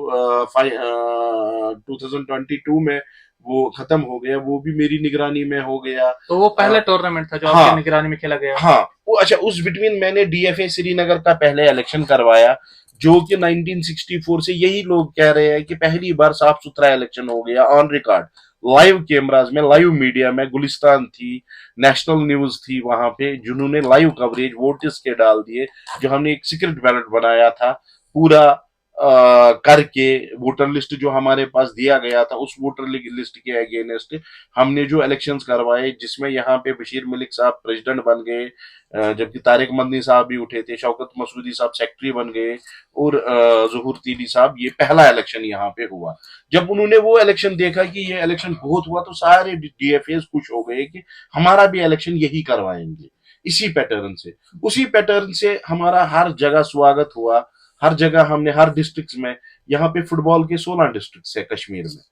2022 में वो खत्म हो गया, वो भी मेरी निगरानी में हो गया। तो वो पहला टूर्नामेंट था जो हाँ आपकी निगरानी में खेला गया। हाँ, वो अच्छा, उस बिटवीन मैंने डीएफए श्रीनगर का पहले इलेक्शन करवाया, जो कि 1964 से यही लोग कह रहे हैं कि पहली बार साफ सुथरा इलेक्शन हो गया, ऑन रिकॉर्ड, लाइव कैमरास में, लाइव मीडिया में, गुलिस्तान थी, नेशनल न्यूज थी वहां पे, जिन्होंने लाइव कवरेज वोटर्स के डाल दिए, जो हमने एक सीक्रेट बैलेट बनाया था पूरा करके, वोटर लिस्ट जो हमारे पास दिया गया था, उस वोटर लिस्ट के अगेंस्ट हमने जो इलेक्शंस करवाए, जिसमें यहाँ पे बशीर मलिक साहब प्रेसिडेंट बन गए, जबकि तारिक मदनी साहब भी उठे थे, शौकत मसूदी साहब सेक्रेटरी बन गए, और जहूर तीली साहब, ये पहला इलेक्शन यहाँ पे हुआ। जब उन्होंने वो इलेक्शन देखा कि ये इलेक्शन बहुत हुआ, तो सारे डीएफए खुश हो गए कि हमारा भी इलेक्शन यही करवाएंगे, इसी पैटर्न से। उसी पैटर्न से हमारा हर जगह स्वागत हुआ, हर जगह हमने, हर डिस्ट्रिक्ट में, यहाँ पे फुटबॉल के 16 डिस्ट्रिक्ट है कश्मीर में,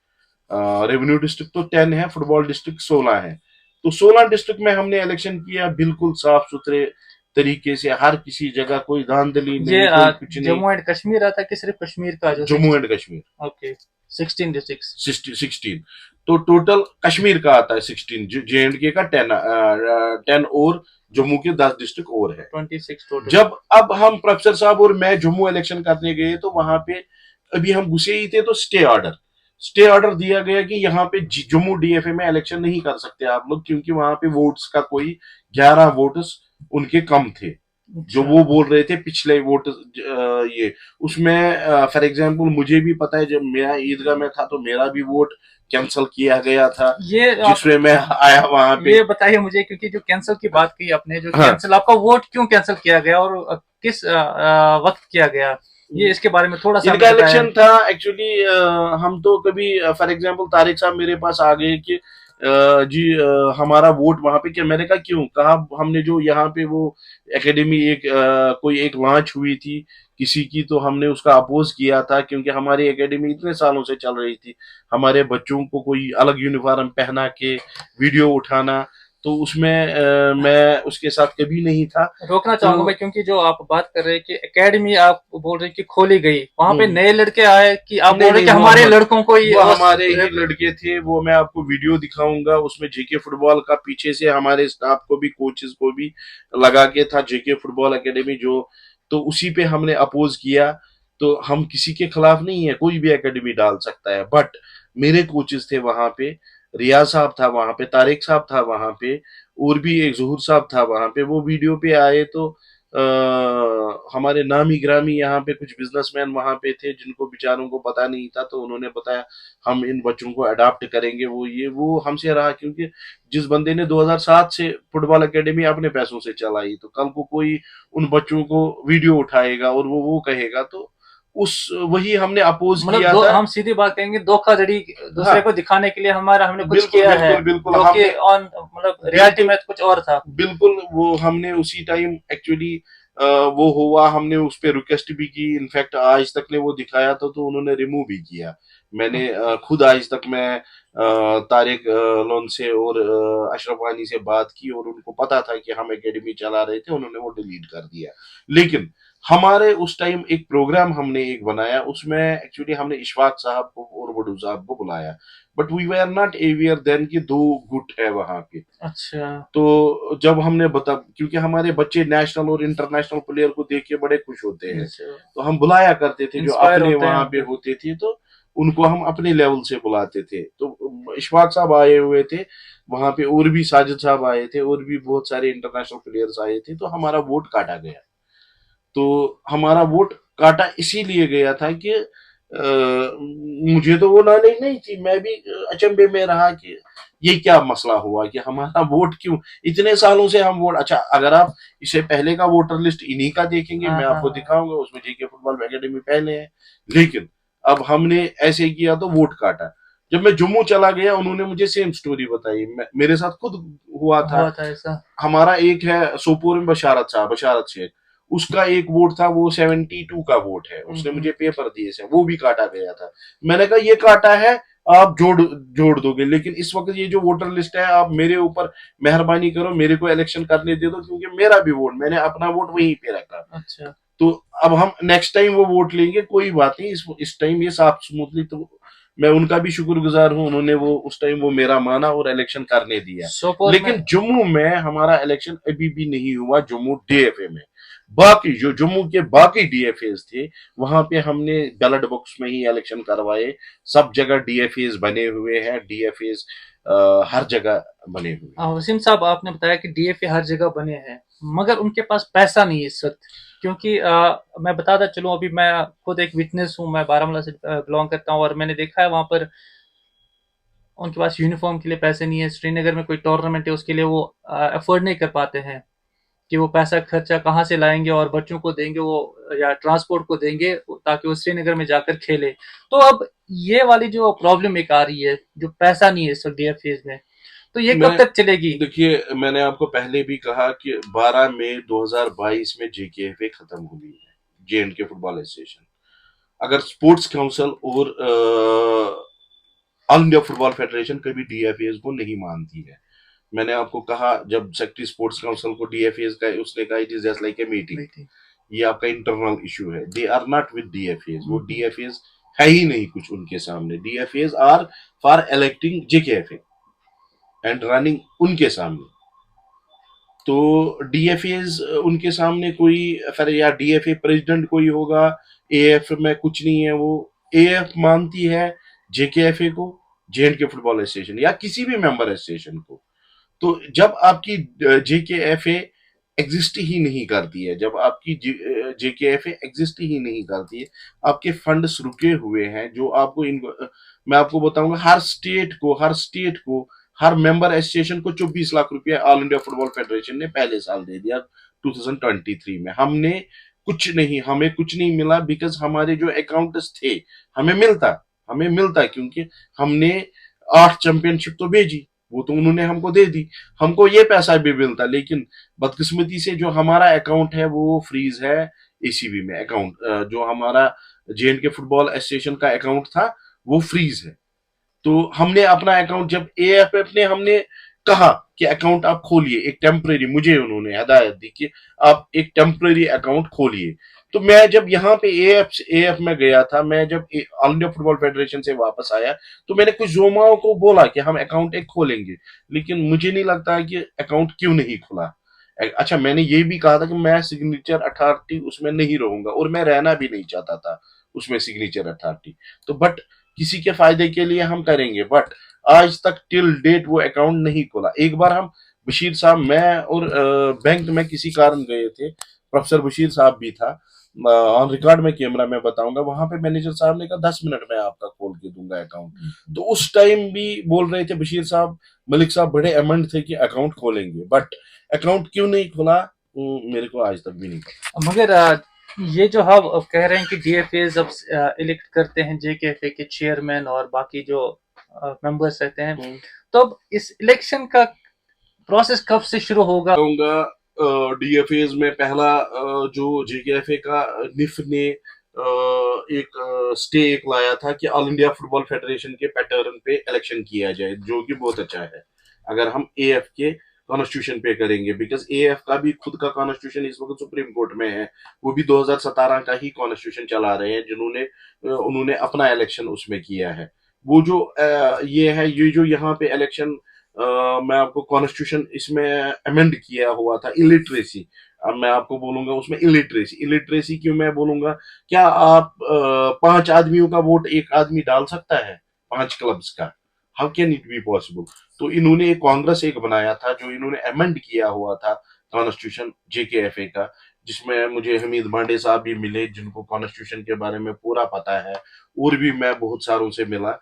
रेवेन्यू डिस्ट्रिक्ट तो 10 है, फुटबॉल डिस्ट्रिक्ट 16 है, तो 16 डिस्ट्रिक्ट में हमने इलेक्शन किया, बिल्कुल साफ सुथरे तरीके से, हर किसी जगह कोई धांधली ये नहीं, कोई कुछ नहीं। जम्मू एंड कश्मीर आता कि सिर्फ कश्मीर का जो Jammu and Kashmir. Okay, 16 district. 16, तो टोटल कश्मीर का आता है 16, जे एंड के का 10 और जम्मू के 10 डिस्ट्रिक्ट और है 26 टोटल। जब अब हम प्रोफेसर साहब और मैं जम्मू इलेक्शन करने गए, तो वहां पे अभी हम घुसे ही थे, तो स्टे ऑर्डर दिया गया कि यहाँ पे जम्मू डीएफए में इलेक्शन नहीं कर सकते आप लोग, क्योंकि वहां पे वोट्स का कोई 11 वोट्स उनके कम थे, जो वो बोल रहे थे पिछले वोट, ये उसमें फॉर एग्जांपल मुझे भी पता है, जब मैं ईदगाह में था तो मेरा भी वोट कैंसिल किया गया था, ये जिसमें मैं आया वहां पे। ये बताइए मुझे, क्योंकि जो कैंसिल की बात की आपने, जो हाँ, कैंसिल, आपका वोट क्यों कैंसिल किया गया और किस वक्त किया गया, ये इसके बारे में थोड़ा सा इनका हमें बताएं। इलेक्शन था एक्चुअली, हम तो कभी फॉर एग्जांपल तारिक साहब मेरे पास आ गए कि जी हमारा वोट वहां पे, क्या, मैंने कहा क्यों, कहा हमने जो यहाँ पे वो एकेडमी एक कोई एक लॉन्च हुई थी किसी की, तो हमने उसका अपोज किया था, क्योंकि हमारी एकेडमी इतने सालों से चल रही थी, हमारे बच्चों को कोई अलग यूनिफॉर्म पहना के वीडियो उठाना, तो उसमें मैं उसके साथ कभी नहीं था। रोकना तो चाहूंगा मैं, क्योंकि जो आप बात कर रहे हैं कि एकेडमी आप बोल रहे हैं कि खोली गई, वहां पे हम्म, नए लड़के आए कि आप बोल नहीं रहे हैं नहीं, कि हमारे लड़कों को वो हमारे ही लड़के थे, वो मैं आपको वीडियो दिखाऊंगा, उसमें जेके फुटबॉल का पीछे से हमारे स्टाफ को भी, कोचेस को भी लगा के था, जेके फुटबॉल एकेडमी जो, तो उसी पे हमने अपोज किया। तो हम किसी के खिलाफ नहीं है, कोई भी एकेडमी डाल सकता है, बट मेरे कोचेस थे वहां पे, रियाज साहब था वहां पे, तारिक साहब था वहां पे, और भी एक जहूर साहब था वहां पे, वो वीडियो पे आए, तो हमारे नामी ग्रामी यहाँ पे कुछ बिजनेसमैन वहां पे थे, जिनको बेचारों को पता नहीं था, तो उन्होंने बताया हम इन बच्चों को अडॉप्ट करेंगे, वो ये वो हमसे रहा, क्योंकि जिस बंदे ने 2007 से फुटबॉल एकेडमी अपने पैसों से चलाई, तो कल को कोई उन बच्चों को वीडियो उठाएगा और वो कहेगा, तो उस वही हमने अपोज मतलब किया था। हम सीधी बात कहेंगे, धोखाधड़ी दूसरे हाँ, को दिखाने के लिए हमने कुछ बिल्कुल किया है, बिल्कुल बिल्कुल, जो कि हमने ऑन मतलब रियलिटी में कुछ और था। बिल्कुल वो हमने उसी टाइम एक्चुअली वो हुआ, हमने उस पर रिक्वेस्ट भी की, इनफैक्ट आज तक ने वो दिखाया था, तो उन्होंने रिमूव भी किया। मैंने खुद आज तक मैं तारिक लोन से और अशरफ वानी से बात की, और उनको पता था कि हम एकेडमी चला रहे थे, उन्होंने वो डिलीट कर दिया। लेकिन हमारे उस टाइम एक प्रोग्राम हमने एक बनाया, उसमें एक्चुअली हमने इशफाक साहब को और वडू साहब को बुलाया, but we were not aware then कि 2 गुट है वहां पे। अच्छा। तो जब हमने बता, क्योंकि हमारे बच्चे नेशनल और इंटरनेशनल प्लेयर को देख के बड़े खुश होते हैं, अच्छा, तो हम बुलाया करते थे, जो इंस्पायर अपने होते हैं वहां पे उनके। होते थे, तो उनको हम अपने लेवल से बुलाते थे। तो इशफाक साहब आए हुए थे वहां पे, और भी साजिद साहब आए थे, और भी बहुत सारे इंटरनेशनल प्लेयर्स आए थे, तो हमारा वोट काटा गया। तो हमारा वोट काटा इसीलिए गया था कि मुझे तो वो नॉलेज नहीं थी, मैं भी अचंभे में रहा कि ये क्या मसला हुआ कि हमारा वोट क्यों, इतने सालों से हम वोट, अच्छा अगर आप इससे पहले का वोटर लिस्ट इन्हीं का देखेंगे, हाँ मैं हाँ आपको हाँ। दिखाऊंगा, उसमें जेके फुटबॉल एकेडमी पहले है। लेकिन अब हमने ऐसे किया तो वोट काटा। जब मैं जम्मू चला गया, उन्होंने मुझे सेम स्टोरी बताई, मेरे साथ खुद हुआ था। हुआ था ऐसा। हमारा एक है सोपोर में बशारत साहब, बशारत शेख, उसका एक वोट था, वो 72 का वोट है, उसने मुझे पेपर दिए थे, वो भी काटा गया था। मैंने कहा ये काटा है, आप जोड़ जोड़ दोगे, लेकिन इस वक्त ये जो वोटर लिस्ट है, आप मेरे ऊपर मेहरबानी करो, मेरे को इलेक्शन करने दे दो, क्योंकि मेरा भी वोट, मैंने अपना वोट वहीं पे रखा। अच्छा। तो अब हम नेक्स्ट टाइम वो वोट लेंगे, कोई बात नहीं, इस टाइम ये साफ स्मूथली, तो मैं उनका भी शुक्रगुजार हूं, उन्होंने वो उस टाइम वो मेरा माना और इलेक्शन करने दिया। सोपोर में। लेकिन जम्मू में हमारा इलेक्शन अभी भी नहीं हुआ, जम्मू डीएफए में। बाकी जो जम्मू के बाकी डीएफए थे, वहां पे हमने बैलेट बॉक्स में ही इलेक्शन करवाए। सब जगह डीएफए बने हुए हैं, डीएफए हर जगह बने हुए हैं। वसीम साहब, आपने बताया कि डीएफए हर जगह बने हैं, मगर उनके पास पैसा नहीं है इस वक्त। क्योंकि मैं बताता चलूं, अभी मैं खुद एक विटनेस हूं, मैं बारामूला से बिलोंग करता हूं, और मैंने देखा है वहां पर उनके पास यूनिफॉर्म के लिए पैसे नहीं है। श्रीनगर में कोई टूर्नामेंट है, उसके लिए वो अफोर्ड नहीं कर पाते हैं कि वो पैसा खर्चा कहाँ से लाएंगे और बच्चों को देंगे वो, या ट्रांसपोर्ट को देंगे ताकि वो श्रीनगर में जाकर खेले। तो अब ये वाली जो प्रॉब्लम एक आ रही है, जो पैसा नहीं है इस वक्त डीएफए में, तो ये कब मैं तक चलेगी? देखिए, मैंने आपको पहले भी कहा कि 12 मई 2022 में जेकेएफए खत्म हुई है, J and K football association. अगर स्पोर्ट्स काउंसिल और ऑल इंडिया फुटबॉल फेडरेशन कभी डीएफए को नहीं मानती है। मैंने आपको कहा, जब सेक्रेटरी स्पोर्ट्स काउंसिल को डीएफए का, उसने कहा it is just like a meeting, ये आपका इंटरनल इशू है, they are not with DFA, वो डीएफए है ही नहीं कुछ उनके सामने, DFA are for electing JKFA and running उनके सामने। तो डीएफए उनके सामने कोई, फिर या डीएफए प्रेसिडेंट कोई होगा, एएफ में कुछ नहीं है, वो एएफ मानती है जेकेएफए को, जे एंड के फुटबॉल एसोसिएशन या किसी भी मेंबर एसोसिएशन को। तो जब आपकी जेकेएफए एग्जिस्ट ही नहीं करती है, जब आपकी जेकेएफए एग्जिस्ट ही नहीं करती है, आपके फंड्स रुके हुए हैं, जो आपको मैं आपको बताऊंगा, हर स्टेट को हर मेंबर एसोसिएशन को 24 लाख रुपया ऑल इंडिया फुटबॉल फेडरेशन ने पहले साल दे दिया 2023 में। हमें कुछ नहीं मिला, बिकॉज हमारे जो अकाउंट्स थे, हमें मिलता हमें मिलता क्योंकि हमने 8 चैंपियनशिप तो भेजी, वो तो उन्होंने हमको दे दी, हमको ये पैसा भी मिलता। लेकिन बदकिस्मती से जो हमारा अकाउंट है वो फ्रीज है एसीबी में। अकाउंट जो हमारा जे एंड के फुटबॉल एसोसिएशन का अकाउंट था, वो फ्रीज है। तो हमने अपना अकाउंट, जब एएफएफ ने हमने कहा कि अकाउंट आप खोलिए, एक टेम्परेरी, मुझे उन्होंने हदायत दी कि आप एक टेम्परेरी अकाउंट खोलिए। तो मैं जब यहाँ पे एएफ में गया था, मैं जब ऑल इंडिया फुटबॉल फेडरेशन से वापस आया, तो मैंने कुछ जोमाओं को बोला कि हम अकाउंट एक खोलेंगे, लेकिन मुझे नहीं लगता कि अकाउंट क्यों नहीं खुला। अच्छा, मैंने ये भी कहा था कि मैं सिग्नेचर अथॉरिटी उसमें नहीं रहूंगा, और मैं रहना भी नहीं चाहता था उसमें सिग्नेचर अथॉरिटी। तो बट किसी के फायदे के लिए हम करेंगे, बट आज तक टिल डेट वो अकाउंट नहीं खोला। एक बार हम, बशीर साहब, मैं और बैंक में किसी कारण गए थे, प्रोफेसर बशीर साहब भी था, ऑन रिकॉर्ड में कैमरा में बताऊंगा, वहां पे मैनेजर साहब ने कहा 10 मिनट में आपका खोल के दूंगा अकाउंट। तो उस टाइम भी बोल रहे थे बशीर साहब, मलिक साहब बड़े अमेंड थे कि अकाउंट खोलेंगे, बट अकाउंट क्यों नहीं खुला, मेरे को आज तक भी नहीं पता। मगर ये जो हम अब कह रहे हैं कि डीएफए अब इलेक्ट करते हैं जेकेएफए के चेयरमैन और बाकी जो मेंबर्स रहते हैं, तो अब इस इलेक्शन का प्रोसेस कब से शुरू होगा? कहूंगा डीएफए में पहला जो जेकेएफए का निफ ने एक स्टे एक लाया था कि ऑल इंडिया फुटबॉल फेडरेशन के पैटर्न पे इलेक्शन किया जाए, जो कि बहुत अच्छा है अगर हम एएफ के कॉन्स्टिट्यूशन पे करेंगे, बिकॉज एएफ का भी खुद का कॉन्स्टिट्यूशन इस वक्त सुप्रीम कोर्ट में है। वो भी 2017 का ही कॉन्स्टिट्यूशन चला रहे हैं, जिन्होंने उन्होंने अपना इलेक्शन उसमें किया है। वो जो ये जो यहाँ पे इलेक्शन, मैं आपको कॉन्स्टिट्यूशन इसमें अमेंड किया हुआ था, इलिटरेसी। अब मैं आपको बोलूंगा उसमें इलिटरेसी, इलिटरेसी क्यों मैं बोलूंगा, क्या आप 5 आदमियों का वोट एक आदमी डाल सकता है, 5 क्लब्स का? How can it be possible? तो इन्होंने एक कांग्रेस एक बनाया था, जो इन्होंने अमेंड किया हुआ था कॉन्स्टिट्यूशन जेकेएफए का, जिसमें मुझे हमीद मांडे साहब भी मिले, जिनको कॉन्स्टिट्यूशन के बारे में पूरा पता है, और भी मैं बहुत सारों से मिला।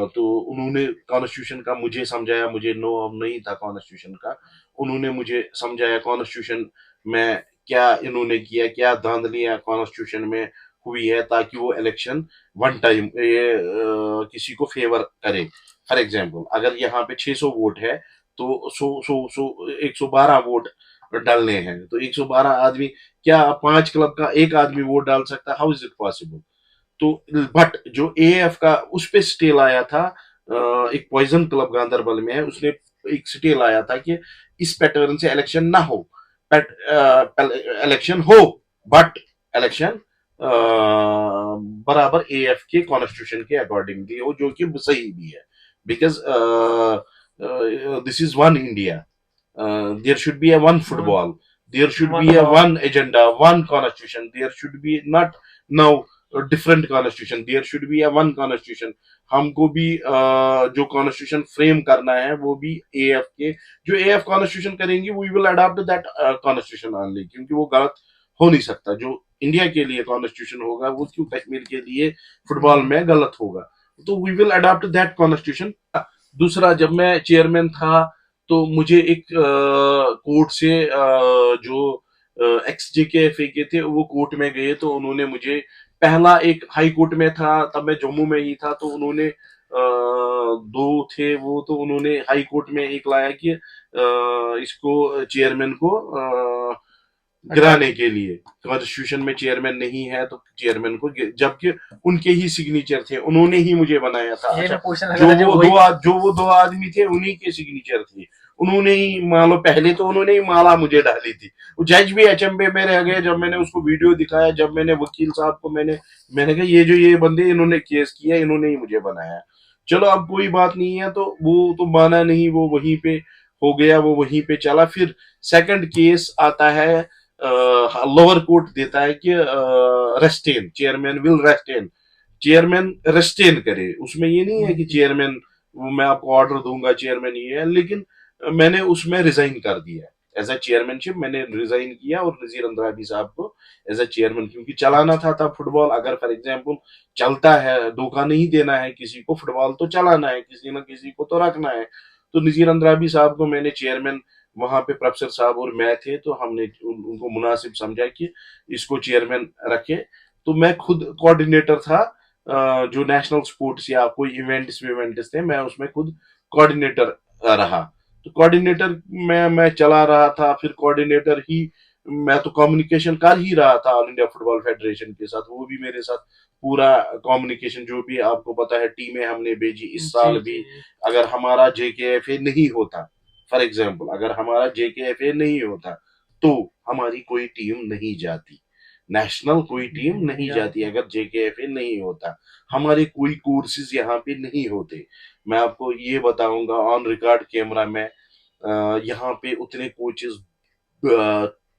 तो उन्होंने कॉन्स्टिट्यूशन का मुझे समझाया, मुझे नो नहीं था कॉन्स्टिट्यूशन का, उन्होंने मुझे समझाया कॉन्स्टिट्यूशन में क्या इन्होंने किया, क्या धांधलियां कॉन्स्टिट्यूशन में हुई है, ताकि वो इलेक्शन वन टाइम किसी को फेवर करे। फॉर एग्जाम्पल, अगर यहाँ पे 600 वोट है, तो 112 वोट डालने हैं, तो 112 आदमी क्या 5 क्लब का एक आदमी वोट डाल सकता है? How is it possible? तो बट जो एएफ का उस पे स्टे लाया था, एक पॉइजन क्लब गांधरबल में है, उसने एक स्टे लाया था कि इस पैटर्न से इलेक्शन ना हो, इलेक्शन हो, बट इलेक्शन बराबर एएफ के कॉन्स्टिट्यूशन के अकॉर्डिंगली हो, जो कि सही भी है, because this is one India, there should be a one football, there should one be a law. one agenda, one constitution, there should be not now a different constitution, there should be a one constitution. हमको भी जो constitution frame करना है वो भी AF के, जो AF constitution करेंगे we will adopt that constitution only, क्योंकि वो गलत हो नहीं सकता। जो इंडिया के लिए कॉन्स्टिट्यूशन होगा वो क्यों कश्मीर के लिए फुटबॉल में गलत होगा? तो we will adopt that constitution. दूसरा, जब मैं चेयरमैन था तो मुझे एक कोर्ट से जो एक्स जे के एफ ए के थे वो कोर्ट में गए, तो उन्होंने मुझे पहला एक हाई कोर्ट में था, तब मैं जम्मू में ही था, तो उन्होंने दो थे वो, तो उन्होंने हाई कोर्ट में एक लाया कि इसको चेयरमैन को हटा गिराने दो। के लिए, कॉन्स्टिट्यूशन में चेयरमैन नहीं है तो चेयरमैन को जबकि उनके ही सिग्नेचर थे, उन्होंने ही मुझे बनाया था। ये मैं अच्छा, पूछने लगा था जब वही। जो वो दो आदमी थे उन्हीं के सिग्नेचर थे, उन्होंने ही मान लो पहले तो उन्होंने ही माला मुझे डाली थी। वो जज भी अचंभे में रह गए जब मैंने उसको वीडियो दिखाया, जब मैंने वकील साहब को मैंने कहा ये जो ये बंदे इन्होंने केस किया, इन्होंने ही मुझे बनाया। चलो अब कोई बात नहीं है, तो वो तो माना नहीं, वो वहीं पे हो गया, वो वहीं पे चला। फिर सेकंड केस आता है, लोअर कोर्ट देता है कि restraint, chairman will restraint, chairman restraint करे, उसमें ये नहीं है कि चेयरमैन मैं आपको ऑर्डर दूंगा चेयरमैन ये है, लेकिन मैंने उसमें रिजाइन कर दिया, एज अ चेयरमैनशिप मैंने रिजाइन किया और नजीर अंद्राबी साहब को एज अ चेयरमैन, क्योंकि चलाना था तब फुटबॉल, अगर फॉर एग्जाम्पल चलता है, धोखा नहीं देना है किसी को, फुटबॉल तो चलाना है, किसी ना किसी को तो रखना है। तो नजीर अंद्राबी साहब को मैंने चेयरमैन, वहां पे प्रोफेसर साहब और मैं थे, तो हमने उनको मुनासिब समझा कि इसको चेयरमैन रखे। तो मैं खुद कोऑर्डिनेटर था, जो नेशनल स्पोर्ट्स या कोई इवेंट्स थे, मैं उसमें खुद कोऑर्डिनेटर रहा। तो कोऑर्डिनेटर मैं चला रहा था, फिर कोऑर्डिनेटर ही मैं तो कम्युनिकेशन कर ही रहा था ऑल इंडिया फुटबॉल फेडरेशन के साथ, वो भी मेरे साथ पूरा कम्युनिकेशन, जो भी आपको पता है टीमें हमने भेजी इस जी साल जी भी। जी। अगर हमारा जेकेएफए नहीं होता, फॉर एग्जाम्पल अगर हमारा जेकेएफए नहीं होता तो हमारी कोई टीम नहीं जाती, नेशनल कोई टीम नहीं नहीं जाती जाती। अगर जेकेएफए नहीं होता, हमारे कोई कोर्सेज यहाँ पे नहीं होते। मैं आपको ये बताऊंगा ऑन रिकॉर्ड कैमरा में, यहाँ पे उतने कोचेस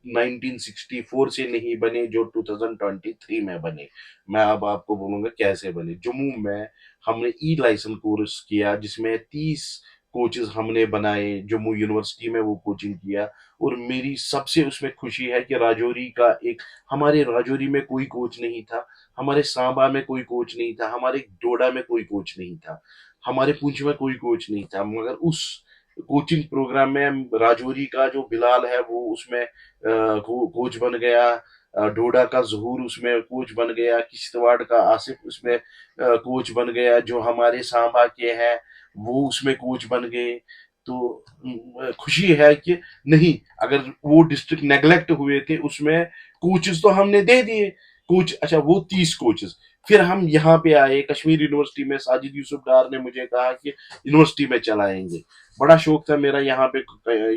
1964 से नहीं बने जो 2023 में बने। मैं अब आपको बोलूंगा कैसे बने। जम्मू में हमने ई लाइसेंस कोर्स किया जिसमें 30 कोचेस हमने बनाए, जम्मू यूनिवर्सिटी में वो कोचिंग किया। और मेरी सबसे उसमें खुशी है कि राजौरी का एक, हमारे राजौरी में कोई कोच नहीं था, हमारे सांबा में कोई कोच नहीं था, हमारे डोडा में कोई कोच नहीं था, हमारे पुंछ में कोई कोच नहीं था, मगर उस कोचिंग प्रोग्राम में राजौरी का जो बिलाल है वो उसमें कोच बन गया, डोडा का जहूर उसमें कोच बन गया, किश्तवाड़ का आसिफ उसमें कोच बन गया, जो हमारे सांबा के हैं वो उसमें कोच बन गए। तो खुशी है कि नहीं, अगर वो डिस्ट्रिक्ट नेग्लेक्ट हुए थे उसमें कोचेस तो हमने दे दिए, कोच, अच्छा वो 30 कोचेस। फिर हम यहाँ पे आए कश्मीर यूनिवर्सिटी में, साजिद यूसुफ डार ने मुझे कहा कि यूनिवर्सिटी में चलाएंगे, बड़ा शौक था मेरा यहाँ पे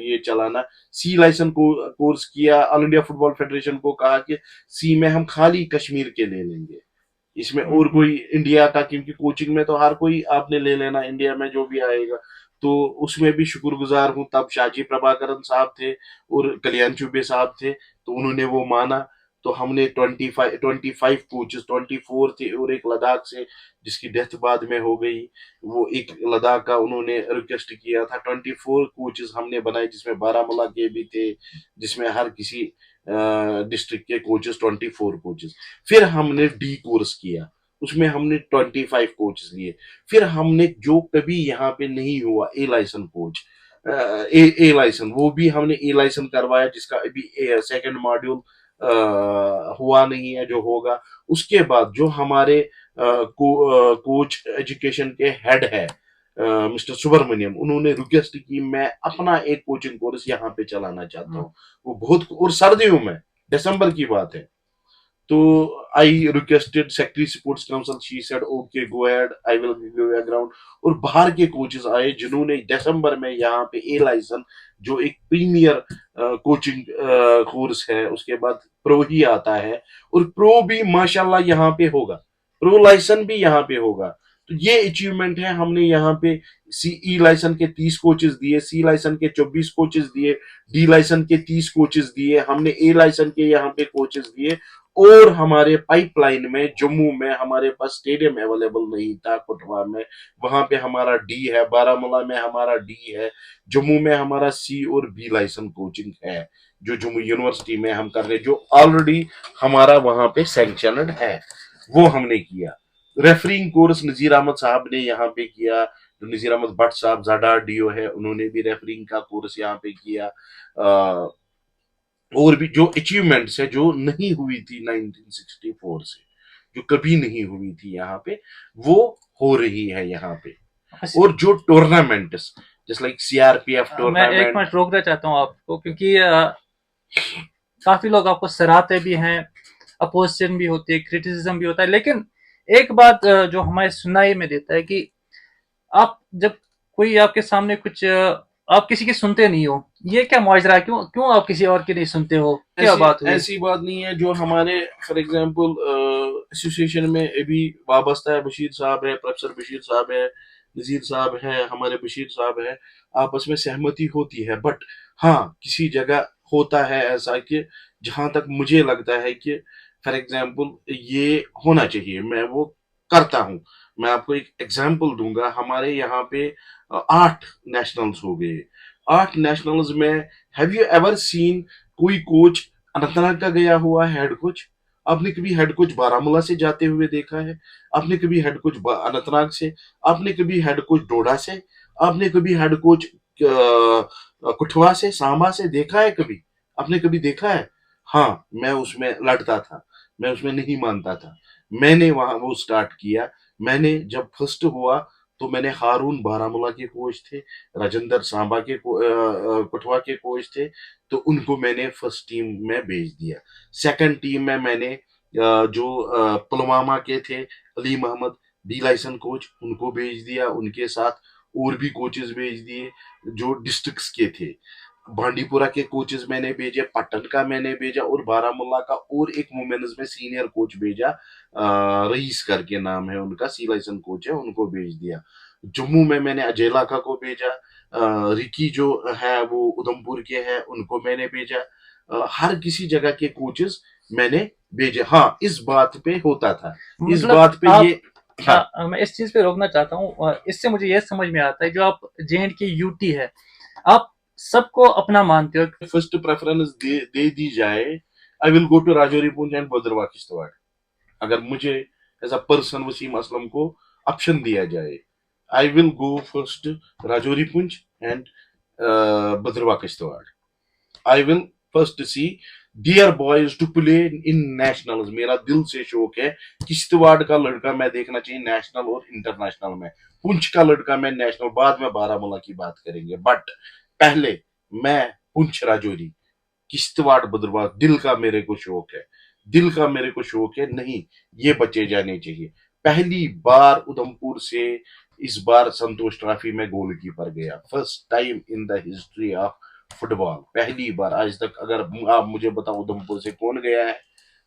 ये चलाना। सी लाइसेंस कोर्स किया, ऑल इंडिया फुटबॉल फेडरेशन को कहा कि सी में हम खाली कश्मीर के ले लेंगे, इसमें और कोई इंडिया का, क्योंकि कोचिंग में तो हर कोई आपने ले लेना इंडिया में जो भी आएगा। तो उसमें भी शुक्रगुजार हूँ, तब शाजी प्रभाकरन साहब थे और कल्याण चुबे साहब थे, तो उन्होंने वो माना। तो हमने 25 कोचेस, 24 थे और एक लद्दाख से जिसकी डेथ बाद में हो गई, वो एक लद्दाख का उन्होंने रिक्वेस्ट किया था। 24 कोचेस हमने बनाए जिसमें बारामूला के भी थे, जिसमें हर किसी डिस्ट्रिक्ट के कोचेस, 24 कोचेस। फिर हमने डी कोर्स किया, उसमें हमने 25 कोचेस लिए। फिर हमने जो कभी यहाँ पे नहीं हुआ ए लाइसन कोच, ए लाइसन, वो भी हमने ए लाइसन करवाया, जिसका अभी सेकंड मॉड्यूल हुआ नहीं है, जो होगा। उसके बाद जो हमारे कोच एजुकेशन के हेड है, मिस्टर सुब्रमण्यम, उन्होंने रिक्वेस्ट की मैं अपना एक कोचिंग कोर्स यहाँ पे चलाना चाहता हूँ। वो बहुत, और सर्दियों में, दिसंबर की बात है। तो I requested secretary sports council, she said okay go ahead, I will give you a ground. और बाहर के कोचेस आए जिन्होंने दिसंबर में यहाँ पे ए लाइसन, जो एक प्रीमियर कोचिंग कोर्स है, उसके बाद प्रो ही आता है, और प्रो भी माशाल्लाह यहाँ पे होगा, प्रो लाइसन भी यहाँ पे होगा। तो ये अचीवमेंट है। हमने यहाँ पे सी ई लाइसन के 30 कोचेस दिए, सी लाइसन के 24 कोचेस दिए, डी लाइसन के 30 कोचेस दिए, हमने ए लाइसन के यहाँ पे कोचेस दिए। और हमारे पाइपलाइन में जम्मू में हमारे पास स्टेडियम अवेलेबल नहीं था, कठुआ में, वहां पे हमारा डी है, बारामूला में हमारा डी है, जम्मू में हमारा सी और बी लाइसन कोचिंग है, जो जम्मू यूनिवर्सिटी में हम कर रहे, जो ऑलरेडी हमारा वहां पे सैंक्शनड है, वो हमने किया। रेफरिंग कोर्स नजीर अहमद साहब ने यहाँ पे किया, जो नजीर अहमद भट्ट साहब जाडा डीओ है, उन्होंने भी रेफरिंग का कोर्स यहाँ पे किया। और भी जो अचीवमेंट्स है जो नहीं हुई थी 1964 से, जो कभी नहीं हुई थी यहाँ पे, वो हो रही है यहाँ पे। और जो टूर्नामेंट्स, जैसे लाइक सीआरपीएफ मैं एक टूर्नामेंट। मिनट रोकना चाहता हूँ आपको, क्योंकि काफी लोग आपको सराहते भी हैं, अपोजिशन भी होती है, क्रिटिसिज्म भी होता है, लेकिन एक बात जो हमारे सुनाई में देता है कि आप जब कोई आपके सामने कुछ आप किसी की सुनते नहीं हो, ये क्या माजरा है? क्यों क्यों आप किसी और की नहीं सुनते हो? क्या ऐसी बात हुई? ऐसी बात नहीं है। जो हमारे फॉर एग्जांपल एसोसिएशन में अभी वाबस्ता है, बशीर साहब है, प्रोफेसर बशीर साहब है, नजीर साहब है, हमारे बशीर साहब है, आपस में सहमति होती है। बट हाँ, किसी जगह होता है ऐसा कि जहां तक मुझे लगता है कि फॉर एग्जांपल ये होना चाहिए, मैं वो करता हूँ। मैं आपको एक एग्जांपल दूंगा। हमारे यहाँ पे 8 नेशनल्स हो गए। 8 नेशनल्स में हैव यू एवर सीन कोई कोच अनंतनाग का गया हुआ है हेड कोच? आपने कभी हेड कोच बारामूला से जाते हुए देखा है? आपने कभी हेड कोच अनंतनाग से? आपने कभी हेड कोच डोडा से? आपने कभी हेड कोच कुठवा से, सांबा से देखा है कभी? आपने कभी देखा है? हाँ, मैं उसमें लड़ता था, मैं उसमें नहीं मानता था। मैंने वहां वो स्टार्ट किया। मैंने जब फर्स्ट हुआ तो मैंने हारून बारामूला के कोच थे, राजेंद्र सांबा के कठुआ के कोच थे, तो उनको मैंने फर्स्ट टीम में भेज दिया। सेकंड टीम में मैंने जो पुलवामा के थे, Ali Mohammad, B licence coach, उनको भेज दिया। उनके साथ और भी कोचेस भेज दिए जो डिस्ट्रिक्ट्स के थे। बांडीपुरा के कोचेस मैंने भेजे, पटन का मैंने भेजा, और बारामूला का और एक वुमेन्स में सीनियर कोच भेजा, रईस करके नाम है उनका, सी लाइसन कोच है, उनको भेज दिया। जम्मू में मैंने अजय लाखा को भेजा, रिकी जो है वो उधमपुर के हैं, उनको मैंने भेजा। हर किसी जगह के कोचेस मैंने भेजे। हाँ, इस बात पे होता था, इस मतलब बात पे आप ये। हाँ, मैं इस चीज पे रोकना चाहता हूँ। इससे मुझे ये समझ में आता है, जो आप जे एंड के यूटी है, आप सबको अपना मानते हो। फर्स्ट प्रेफरेंस दे दी जाए, I will go to Rajouri Poonch and Bhaderwah Kishtwar. अगर मुझे as a person Wasim Aslam को ऑप्शन दिया जाए, I will go first Rajouri Poonch and Bhaderwah Kishtwar. I will first see dear boys to play in nationals. मेरा दिल से शौक है किश्तवाड़ का लड़का मैं देखना चाहिए नेशनल और इंटरनेशनल में, पुंछ का लड़का मैं नेशनल, बाद में बारामूला की बात करेंगे, बट पहले मैं पुंछ राजौरी किश्तवाड़ भद्रवाह, दिल का मेरे को शौक है, दिल का मेरे को शौक है। नहीं, ये बचे जाने चाहिए। पहली बार उधमपुर से इस बार संतोष ट्रॉफी में गोलकीपर गया, first time in the history of football, पहली बार आज तक। अगर आप मुझे बताओ उधमपुर से कौन गया है,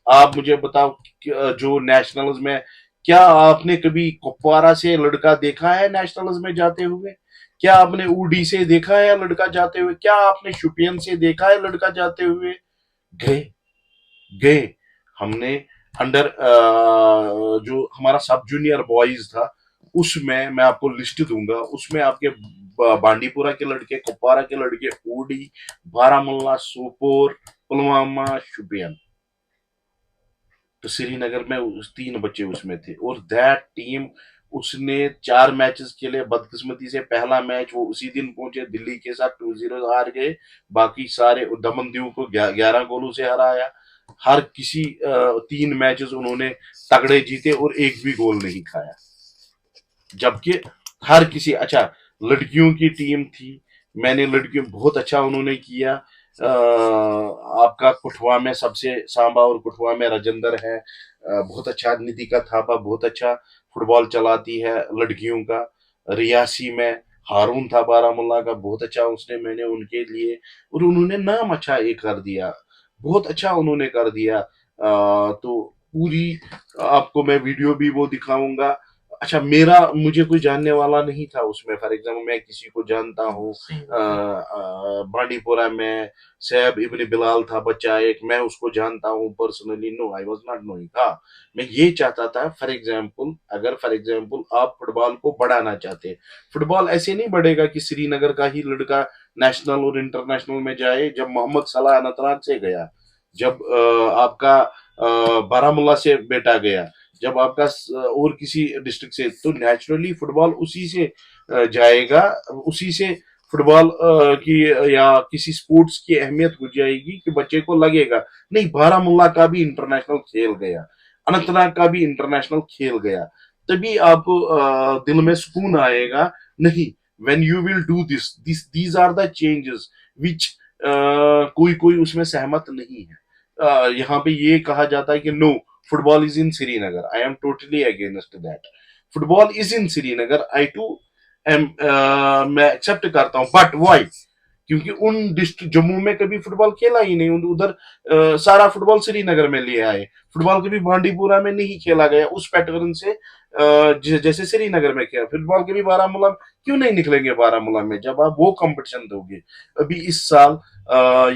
आप मुझे बताओ जो नेशनल्स में, क्या आपने कभी कुपवारा से लड़का देखा है नेशनल्स में जाते हुए? क्या आपने ऊडी से देखा है लड़का जाते हुए? क्या आपने शुपियन से देखा है लड़का जाते हुए? गए, गए। हमने अंडर जो हमारा सब जूनियर बॉयज था, उसमें मैं आपको लिस्ट दूंगा, उसमें आपके बांडीपुरा के लड़के, कुपवारा के लड़के, ऊडी, बारामूला, सोपोर, पुलवामा, शुपियन, तो श्रीनगर में उस 3 बच्चे उसमें थे। और दैट टीम, उसने 4 मैचेस खेले, बदकिस्मती से पहला मैच वो उसी दिन पहुंचे, दिल्ली के साथ 2-0 हार गए। बाकी सारे दमन दीव को 11 गोलों से हराया। हर किसी 3 मैचेस उन्होंने तगड़े जीते और एक भी गोल नहीं खाया। जबकि हर किसी, अच्छा, लड़कियों की टीम थी, मैंने लड़कियों बहुत अच्छा उन्होंने किया। आपका कुठवा में सबसे सांबा और कुठवा में राजेंद्र है, बहुत अच्छा, नितिका थापा बहुत अच्छा फुटबॉल चलाती है लड़कियों का। रियासी में हारून था बारामूला का, बहुत अच्छा उसने, मैंने उनके लिए, और उन्होंने नाम अच्छा ये कर दिया, बहुत अच्छा उन्होंने कर दिया। तो पूरी आपको मैं वीडियो भी वो दिखाऊंगा। अच्छा, मेरा मुझे कोई जानने वाला नहीं था उसमें, फॉर एग्जाम्पल मैं किसी को जानता हूँ सही बात है। बांडीपोरा में सैब इब्न बिलाल था बच्चा एक, मैं उसको जानता हूँ personally, no I was not knowing. हाँ, मैं ये चाहता था, फॉर एग्जाम्पल अगर फॉर एग्जाम्पल आप फुटबॉल को बढ़ाना चाहते हैं, फुटबॉल ऐसे नहीं बढ़ेगा कि श्रीनगर का ही लड़का नेशनल और इंटरनेशनल में जाए। जब मोहम्मद सलाह अनंतनाग से गया, जब आपका बारामूला से बेटा गया, जब आपका और किसी डिस्ट्रिक्ट से, तो नेचुरली फुटबॉल उसी से जाएगा, उसी से फुटबॉल की या किसी स्पोर्ट्स की अहमियत हो जाएगी कि बच्चे को लगेगा नहीं, बारामूला का भी इंटरनेशनल खेल गया, अनंतनाग का भी इंटरनेशनल खेल गया, तभी आपको दिल में सुकून आएगा। नहीं, when you will do these are the changes which कोई कोई उसमें सहमत नहीं है। यहाँ पे ये कहा जाता है कि no, football is in Srinagar, I am totally against that. Football is in Srinagar, I too am, मैं एक्सेप्ट करता हूँ, बट वाई, क्योंकि उन डिस्ट्रिक्ट जम्मू में कभी फुटबॉल खेला ही नहीं, उधर सारा फुटबॉल श्रीनगर में ले आए। फुटबॉल कभी बांडीपुरा में नहीं खेला गया उस पैटर्न से, जैसे श्रीनगर में खेला। फुटबॉल कभी बारामूला क्यों नहीं निकलेंगे, बारामूला में जब आप वो कंपटीशन दोगे। अभी इस साल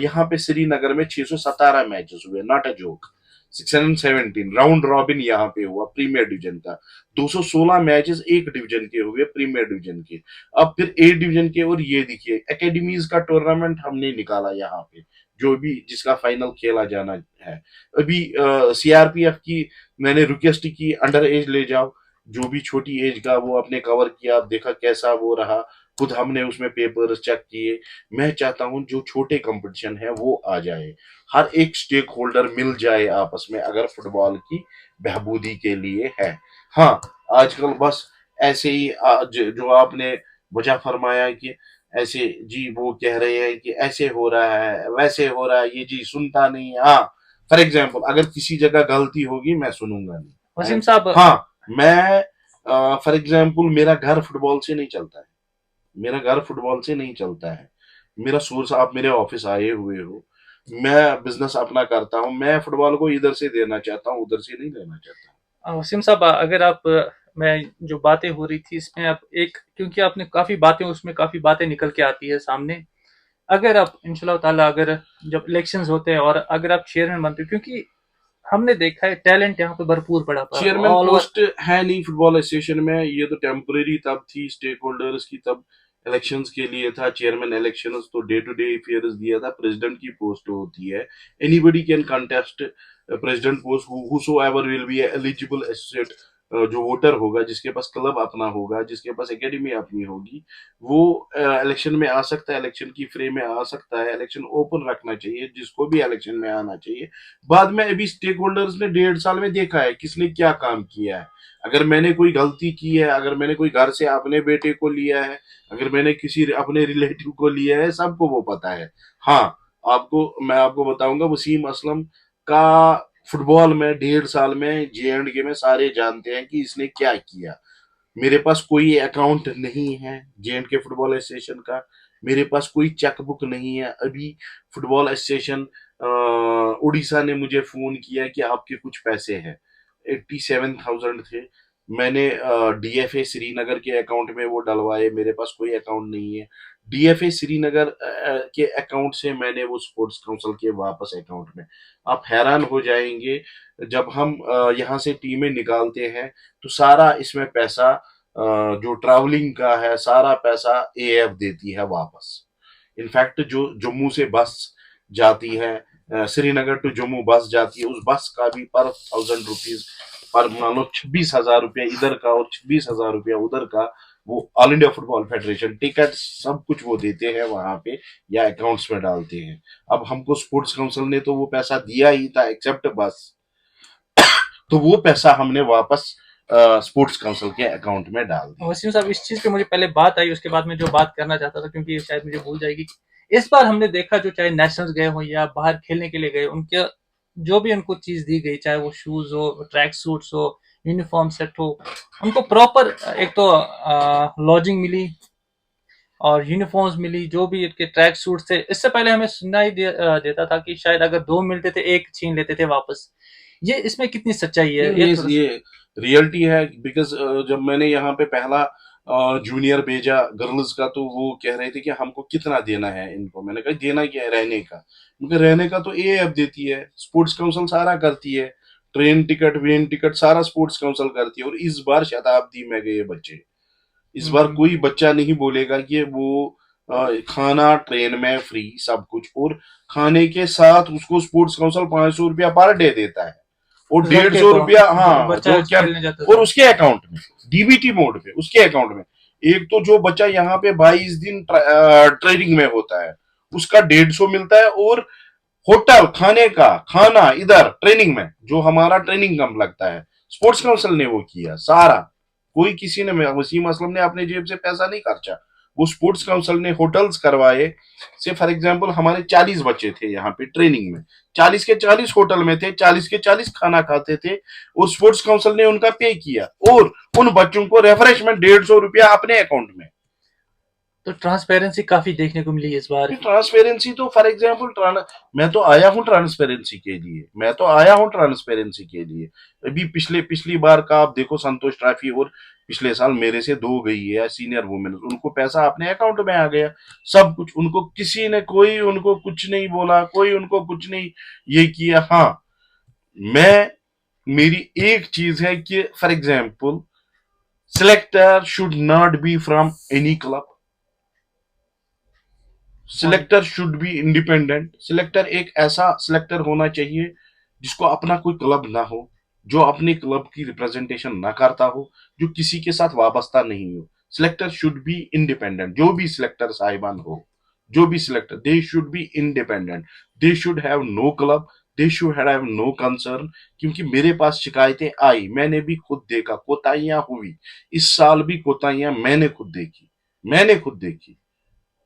यहाँ पे श्रीनगर में 617 मैचेस हुए, not a joke, 617 round robin यहाँ पे हुआ प्रीमियर डिवीजन का। 216 मैचेस एक डिवीजन के हुए, प्रीमियर डिवीजन के। अब फिर ए डिवीजन के, और ये देखिए एकेडमीज का टूर्नामेंट हमने निकाला यहाँ पे, जो भी जिसका फाइनल खेला जाना है। अभी सीआरपीएफ की मैंने रिक्वेस्ट की, अंडर एज ले जाओ, जो भी छोटी एज का वो अपने कवर किया, देखा कैसा वो रहा, खुद हमने उसमें पेपर चेक किए। मैं चाहता हूं जो छोटे कंपटीशन है वो आ जाए, हर एक स्टेक होल्डर मिल जाए आपस में, अगर फुटबॉल की बहबूदी के लिए है। हाँ, आजकल बस ऐसे ही जो आपने वजह फरमाया कि ऐसे जी वो कह रहे हैं कि ऐसे हो रहा है वैसे हो रहा है, ये जी सुनता नहीं है। हाँ, फॉर एग्जाम्पल अगर किसी जगह गलती होगी मैं सुनूंगा नहीं। वसीम साहब। हाँ, मैं फॉर एग्जाम्पल मेरा घर फुटबॉल से नहीं चलता है, मेरा घर फुटबॉल से नहीं चलता है। मेरा सोर्स, आप मेरे ऑफिस आए हुए हो, मैं बिजनेस अपना करता हूँ, मैं फुटबॉल को इधर से देना चाहता हूँ, उधर से नहीं देना चाहता। वसीम साहब, अगर आप मैं जो बातें हो रही थी इसमें आप एक, क्योंकि आपने काफ़ी बातें, उसमें काफ़ी बातें निकल के आती है सामने। अगर आप इंशाल्लाह ताला, अगर जब इलेक्शंस होते हैं और अगर आप चेयरमैन बनते हो, क्योंकि हमने देखा है टैलेंट यहाँ पे भरपूर पड़ा चेयरमैन ऑल ओवर। पोस्ट है नहीं फुटबॉल एसोसिएशन में, ये तो टेम्पररी तब थी स्टेक होल्डर्स की, तब इलेक्शंस के लिए था। चेयरमैन इलेक्शंस तो डे टू डे अफेयर्स दिया था, प्रेसिडेंट की पोस्ट होती है, anybody can contest president post, हुसोएवर will be eligible associate. जो वोटर होगा, जिसके पास क्लब अपना होगा, जिसके पास एकेडमी अपनी होगी, वो इलेक्शन में आ सकता है, इलेक्शन की फ्रेम में आ सकता है। इलेक्शन ओपन रखना चाहिए, जिसको भी इलेक्शन में आना चाहिए। बाद में अभी स्टेक होल्डर्स ने 1.5 साल में देखा है किसने क्या काम किया है। अगर मैंने कोई गलती की है, अगर मैंने कोई घर से अपने बेटे को लिया है, अगर मैंने किसी अपने रिलेटिव को लिया है, सबको वो पता है। हाँ, आपको मैं आपको बताऊंगा, वसीम असलम का फुटबॉल में 1.5 साल में जे में सारे जानते हैं कि इसने क्या किया। मेरे पास कोई अकाउंट नहीं है J and K football association का, मेरे पास कोई चेकबुक नहीं है। अभी फुटबॉल एसोसिएशन उड़ीसा ने मुझे फोन किया कि आपके कुछ पैसे हैं, 87,000 थे, मैंने डीएफए श्रीनगर के अकाउंट में वो डलवाए, मेरे पास कोई अकाउंट नहीं है। डीएफए श्रीनगर के अकाउंट से मैंने वो स्पोर्ट्स काउंसिल के वापस अकाउंट में। आप हैरान हो जाएंगे, जब हम यहाँ से टीमें निकालते हैं तो सारा इसमें पैसा जो ट्रैवलिंग का है, सारा पैसा एएफ देती है वापस। इनफैक्ट जो जम्मू से बस जाती है, श्रीनगर टू जम्मू बस जाती है, उस बस का भी पर 1,000 रुपीज, पर मान लो 26,000 रुपया इधर का और 26,000 रुपया उधर का, वो all India football federation ticket सब कुछ वो देते हैं वहां पे, या अकाउंट्स में डालते हैं। अब हमको स्पोर्ट्स काउंसिल ने तो वो पैसा दिया ही था एक्सेप्ट बस, तो वो पैसा हमने वापस स्पोर्ट्स काउंसिल के अकाउंट में डाल दी। वसीम साहब, इस चीज पे मुझे पहले बात आई, उसके बाद मैं जो बात करना चाहता था, क्योंकि ये शायद मुझे भूल जाएगी। इस बार हमने देखा, जो चाहे नेशनल्स गए हो या बाहर खेलने के लिए गए, उनके जो भी उनको चीज दी गई, चाहे वो शूज हो, ट्रैक सूट्स हो, यूनिफॉर्म सेट हो, उनको प्रॉपर एक तो लॉजिंग मिली और यूनिफॉर्म्स मिली, जो भी इनके ट्रैक सूट थे। इससे पहले हमें सुनना ही देता था कि शायद अगर दो मिलते थे, एक छीन लेते थे वापस। ये इसमें कितनी सच्चाई है, नहीं, ये थोड़ा ये रियलिटी है, बिकॉज जब मैंने यहाँ पे पहला जूनियर भेजा गर्ल्स का, तो वो कह रहे थे कि हमको कितना देना है इनको। मैंने कहा देना क्या है, रहने का। क्योंकि रहने का तो ए अब देती है, स्पोर्ट्स काउंसिल सारा करती है, ट्रेन टिकट वेन टिकट सारा स्पोर्ट्स काउंसिल करती है। और इस बार शताब्दी में गए बच्चे, इस बार कोई बच्चा नहीं बोलेगा कि वो खाना ट्रेन में फ्री सब कुछ, और खाने के साथ उसको स्पोर्ट्स काउंसिल 500 रुपया पर डे देता है, और डेढ़ लड़के सौ को, रुपया जो हाँ बच्चा जो क्या, खेलने जाता और था। उसके अकाउंट में डीबीटी मोड पे उसके अकाउंट में। एक तो जो बच्चा यहाँ पे 22 दिन ट्रेनिंग में होता है, उसका 150 मिलता है, और होटल खाने का खाना इधर ट्रेनिंग में जो हमारा ट्रेनिंग कम लगता है, स्पोर्ट्स काउंसिल ने वो किया सारा। कोई किसी ने, वसीम असलम ने अपने जेब से पैसा नहीं खर्चा, वो स्पोर्ट्स काउंसिल ने होटल्स करवाए। से फॉर एग्जांपल हमारे 40 बच्चे थे यहाँ पे ट्रेनिंग में, 40 के 40 होटल में थे, 40 के 40 खाना खाते थे, और स्पोर्ट्स काउंसिल ने उनका पे किया, और उन बच्चों को रेफरेशमेंट 150 रुपया अपने अकाउंट में। तो ट्रांसपेरेंसी काफी देखने को मिली इस बार। ट्रांसपेरेंसी तो फॉर एग्जाम्पल, मैं तो आया हूँ ट्रांसपेरेंसी के लिए, मैं तो आया हूँ ट्रांसपेरेंसी के लिए। अभी पिछली बार का आप देखो, संतोष ट्रॉफी, और पिछले साल मेरे से 2 गई है सीनियर वुमेन, उनको पैसा अपने अकाउंट में आ गया, सब कुछ उनको, किसी ने कोई उनको कुछ नहीं बोला, कोई उनको कुछ नहीं ये किया। हाँ, मैं, मेरी एक चीज है कि for example selector should not be from any club, selector should be independent. Selector एक ऐसा सिलेक्टर होना चाहिए जिसको अपना कोई क्लब ना हो, जो अपने क्लब की रिप्रेजेंटेशन ना करता हो, जो किसी के साथ वाबस्ता नहीं हो। सिलेक्टर शुड बी इंडिपेंडेंट, जो भी सिलेक्टर साहिबान हो, जो भी selector, they should be independent, they should have no club, they should have no concern. क्योंकि मेरे पास शिकायतें आई, मैंने भी खुद देखा, कोताहियां हुई, इस साल भी कोताहियां मैंने खुद देखी,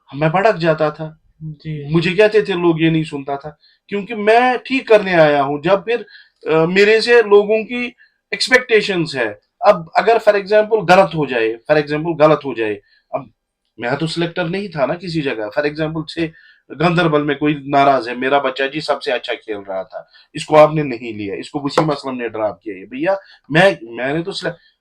मैं भड़क जाता था। जी। मुझे कहते थे लोग, ये नहीं सुनता था, क्योंकि मैं ठीक करने आया हूं। जब फिर मेरे से लोगों की एक्सपेक्टेशंस है, अब अगर फॉर एग्जांपल गलत हो जाए, अब मैं तो सिलेक्टर नहीं था ना किसी जगह। फॉर एग्जांपल से गंदरबल में कोई नाराज है, मेरा बच्चा जी सबसे अच्छा खेल रहा था, इसको आपने नहीं लिया, इसको वसीम असलम ने ड्रॉप किया है भैया। मैंने तो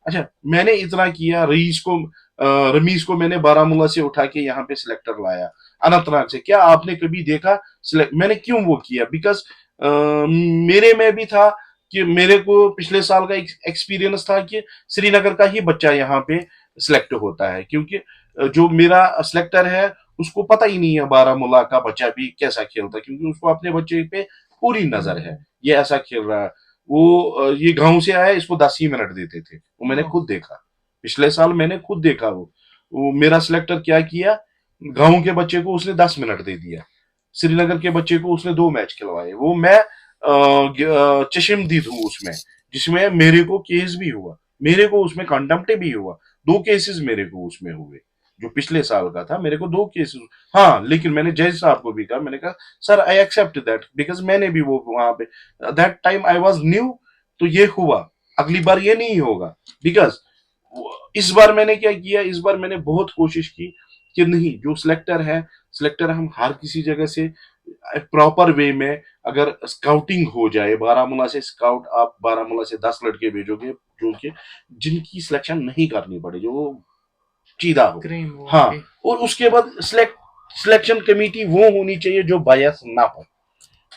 अच्छा, मैंने इतना किया, रमीज को मैंने बारामूला से उठा के यहाँ पे सिलेक्टर लाया, अनंतनाग से। क्या आपने कभी देखा सिलेक्ट मैंने क्यों वो किया? बिकॉज मेरे में भी था कि मेरे को पिछले साल का एक्सपीरियंस था कि श्रीनगर का ही बच्चा यहाँ पे सिलेक्ट होता है, क्योंकि जो मेरा सिलेक्टर है उसको पता ही नहीं है बारामूला का बच्चा भी कैसा खेलता है, क्योंकि उसको अपने बच्चे पे पूरी नजर है, ये ऐसा खेल रहा है। वो ये गांव से आया, इसको 10 ही मिनट देते थे, वो मैंने खुद देखा, पिछले साल मैंने खुद देखा। वो मेरा सिलेक्टर क्या किया, गांव के बच्चे को उसने 10 मिनट दे दिया, श्रीनगर के बच्चे को उसने 2 मैच खिलवाए। वो मैं चशिमदीद हूँ उसमें, जिसमें मेरे को केस भी हुआ, मेरे को उसमें कंडम्प्ट भी हुआ, 2 केसेस मेरे को उसमें हुए, जो पिछले साल का था, मेरे को 2 केसेस। हाँ, लेकिन मैंने जज साहब को भी कहा, मैंने कहा sir I accept that, because मैंने भी वो वहां पे that time I was new, तो ये हुआ, अगली बार ये नहीं होगा। बिकॉज इस बार मैंने क्या किया, इस बार मैंने बहुत कोशिश की कि नहीं, जो सिलेक्टर हम हर किसी जगह से प्रॉपर वे में, अगर स्काउटिंग हो जाए, बारामूला से स्काउट, आप बारामूला से 10 लड़के भेजोगे जो कि जिनकी सिलेक्शन नहीं करनी पड़े, जो चीदा हो। हाँ, और उसके बाद सिलेक्शन कमेटी वो होनी चाहिए जो बायस ना हो,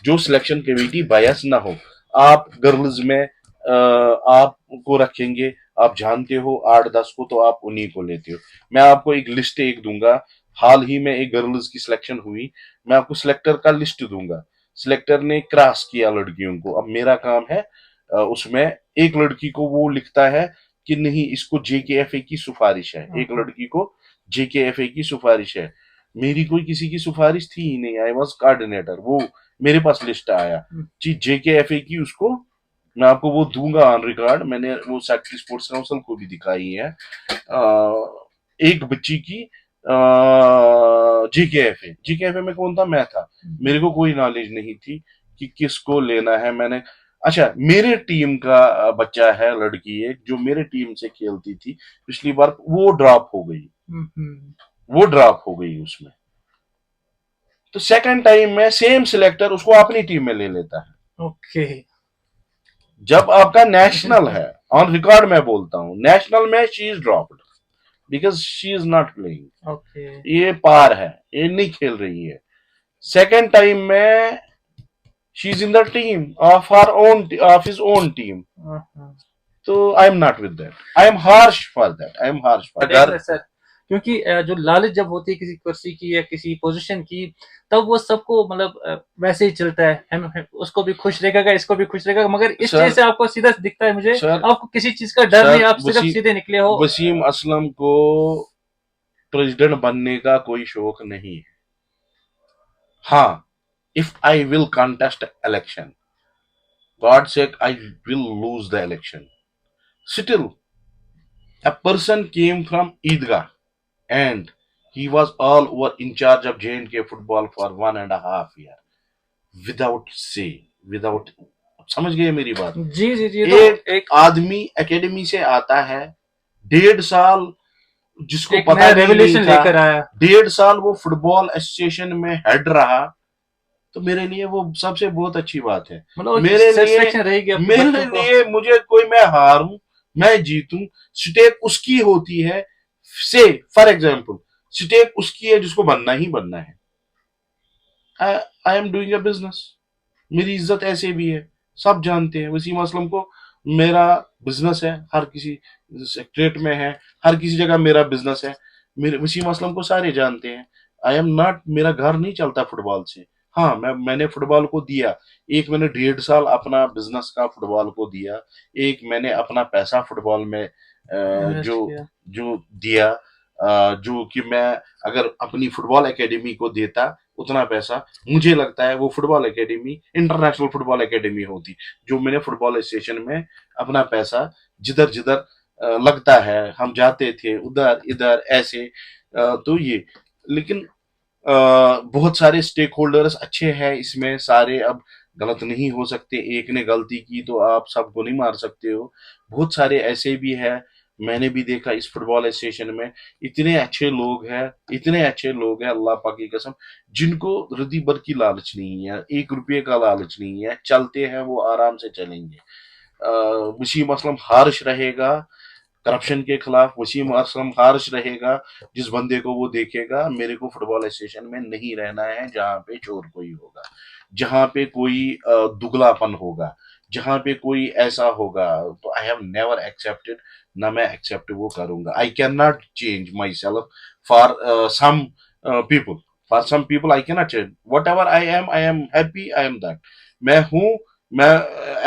जो सिलेक्शन कमेटी बायस ना हो। आप गर्ल्स में आपको रखेंगे, आप जानते हो 8-10 को, तो आप उन्हीं को लेते हो। मैं आपको एक लिस्ट एक दूंगा, हाल ही में एक गर्ल्स की सिलेक्शन हुई, मैं आपको सिलेक्टर का लिस्ट दूंगा। सिलेक्टर ने क्रॉस किया लड़कियों को, अब मेरा काम है उसमें एक लड़की को वो लिखता है कि नहीं, इसको जेकेएफए की सिफारिश है, एक लड़की को जेकेएफए की सिफारिश है। मेरी कोई किसी की सिफारिश थी ही नहीं, आई वॉज कोऑर्डिनेटर, वो मेरे पास लिस्ट आया जी जेकेएफए की, उसको मैं आपको वो दूंगा ऑन रिकॉर्ड, मैंने वो सेक्रेटरी स्पोर्ट्स काउंसिल को भी दिखाई है। एक बच्ची की जीकेएफए में कौन था? मैं था। मेरे को कोई नॉलेज नहीं थी कि किसको लेना है। मैंने अच्छा, मेरे टीम का बच्चा है, लड़की एक जो मेरे टीम से खेलती थी पिछली बार, वो ड्रॉप हो गई। वो ड्रॉप हो गई उसमें। तो सेकंड टाइम में सेम सिलेक्टर उसको अपनी टीम में ले लेता है। ओके। जब आपका नेशनल है, ऑन रिकॉर्ड मैं बोलता हूं, नेशनल में she is dropped because she is not playing. Okay. ये पार है, ये नहीं खेल रही है। सेकंड टाइम में she is in the team of her own, of his own team. तो I am not with that, I am harsh for that, I am harsh for अगर सर, क्योंकि जो लालच जब होती है किसी कुर्सी की या किसी पोजीशन की, तब वो सबको मतलब वैसे ही चलता है। हम उसको भी खुश रखेगा, इसको भी खुश रखेगा, मगर इस चीज सर। से आपको सीधा दिखता है मुझे, सर आपको किसी चीज का डर नहीं, सर आप सिर्फ सीधे निकले हो। वसीम असलम को प्रेसिडेंट बनने का कोई शौक नहीं है। हाँ, if I will contest election, God sake, I will lose the election. Still, a person came from Idgah and he was all over in charge of J&K football for 1.5 year without say, without, समझ गए मेरी बात? जी जी जी। तो एक आदमी academy से आता है, 1.5 साल जिसको एक पता नया भी नहीं रेवोल्यूशन था, लेकर आया। 1.5 साल वो फुटबॉल एसोसिएशन में हेड रहा। तो मेरे लिए वो सबसे बहुत अच्छी बात है। मतलब मेरे लिए सेटिस्फेक्शन रहेगी अपने मेरे बच्चों को। लिए मुझे कोई, मैं हारूं मैं जीतूं, स्टेक उसकी होती है। से फॉर एग्जाम्पल, स्टेक उसकी है जिसको बनना ही बनना है। I am doing a business, मेरी इज्जत ऐसे भी है, सब जानते हैं वसीम असलम को। मेरा बिजनेस है, हर किसी सेक्रेट में है, हर किसी जगह मेरा बिजनेस है। मेरे वसीम असलम को सारे जानते हैं। आई एम नॉट, मेरा घर नहीं चलता फुटबॉल से। हाँ, मैंने फुटबॉल को दिया, एक मैंने 1.5 साल अपना बिजनेस का फुटबॉल को दिया, एक मैंने अपना पैसा फुटबॉल में इन्वेस्ट जो किया। जो दिया, जो कि मैं अगर अपनी फुटबॉल एकेडमी को देता उतना पैसा, मुझे लगता है वो football academy international football academy होती। जो मैंने फुटबॉल स्टेशन में अपना पैसा जिधर जिधर लगता है, हम जाते थे उधर इधर ऐसे, तो ये, लेकिन बहुत सारे स्टेक होल्डर्स अच्छे हैं इसमें सारे। अब गलत नहीं हो सकते, एक ने गलती की तो आप सबको नहीं मार सकते हो। बहुत सारे ऐसे भी है, मैंने भी देखा इस फुटबॉल एसोसिएशन में इतने अच्छे लोग हैं, इतने अच्छे लोग हैं अल्लाह पाक की कसम, जिनको रद्दी भर की लालच नहीं है, 1 रुपये का लालच नहीं है, चलते हैं वो आराम से चलेंगे। वसीम असलम हारिश रहेगा करप्शन के खिलाफ, वसीम असलम हारिश रहेगा जिस बंदे को वो देखेगा मेरे को फुटबॉल एसोसिएशन में नहीं रहना है जहां पे चोर कोई होगा, जहां पे कोई दुगलापन होगा, जहां पे कोई ऐसा होगा। तो आई हैव नेवर एक्सेप्टेड, ना मैं एक्सेप्ट वो करूंगा। I can not change myself for some people, for some people I can not change. Whatever I am happy, I am that. मैं हूँ, मैं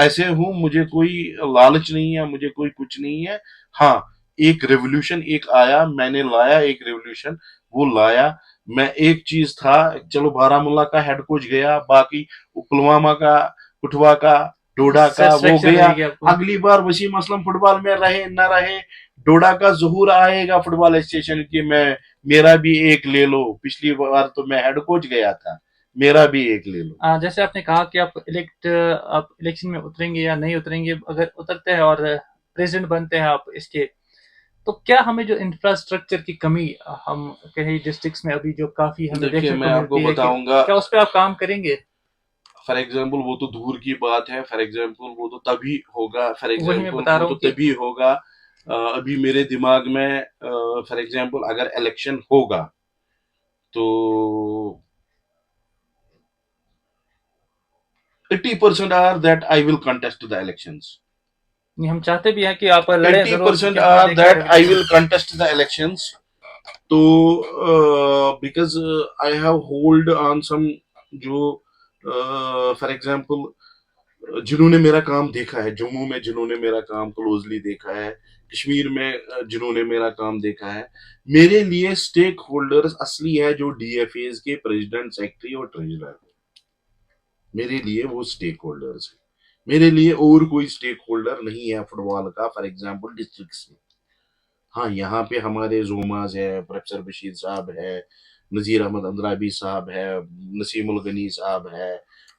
ऐसे हूँ, मुझे कोई लालच नहीं है, मुझे कोई कुछ नहीं है। हाँ, एक रेवोल्यूशन एक आया, मैंने लाया एक रेवोल्यूशन, वो लाया। मैं एक चीज था, चलो बारामूला का हेड कोच गया, बाकी पुलवामा का, कुटवा का, डोडा का वो सेटिस्फेक्शन गया। रहेगी आपको। अगली बार वसीम असलम फुटबॉल में रहे न रहे, डोडा का जहूर आएगा फुटबॉल स्टेशन की, मैं मेरा भी एक ले लो। पिछली बार तो मैं हेड कोच गया था, मेरा भी एक ले लो। जैसे आपने कहा कि आप इलेक्शन में उतरेंगे या नहीं उतरेंगे, अगर उतरते हैं और प्रेसिडेंट बनते हैं आप इसके, तो क्या हमें जो इंफ्रास्ट्रक्चर की कमी हम कहीं डिस्ट्रिक्ट्स में अभी जो काफी हमें देखिए, देखने मैं को आपको मिलती है, कि बताऊंगा, क्या उस पर आप काम करेंगे? फॉर एग्जाम्पल वो तो दूर की बात है, फॉर एग्जाम्पल वो तो तभी होगा, फॉर वही मैं एग्जाम्पल बता वो रहा तो हूँ कि तभी होगा। अभी मेरे दिमाग में फॉर एग्जाम्पल अगर इलेक्शन होगा तो 80% are that I will contest the elections. नहीं, हम चाहते भी हैं कि आप लड़े एट्टी जरूर, परसेंट क्योंकि हमने आर देखा है that I revolution. Will contest the elections. तो because I have hold on some, जो फॉर एग्जाम्पल जिन्होंने मेरा काम देखा है, जम्मू में जिन्होंने मेरा काम क्लोजली देखा है, कश्मीर में जिन्होंने मेरा काम देखा है, मेरे लिए स्टेक होल्डर्स असली है जो डीएफएज के प्रेसिडेंट, सेक्रेटरी और ट्रेजरर। मेरे लिए वो स्टेक होल्डर्स है। मेरे लिए और कोई स्टेक होल्डर नहीं है फुटबॉल का, फॉर एग्जांपल डिस्ट्रिक्ट में। हाँ, यहाँ पे हमारे जोमाज है, प्रोफेसर बशीर साहब है, नज़ीर अहमद अंद्राबी साहब है, नसीमुल गनी साहब है,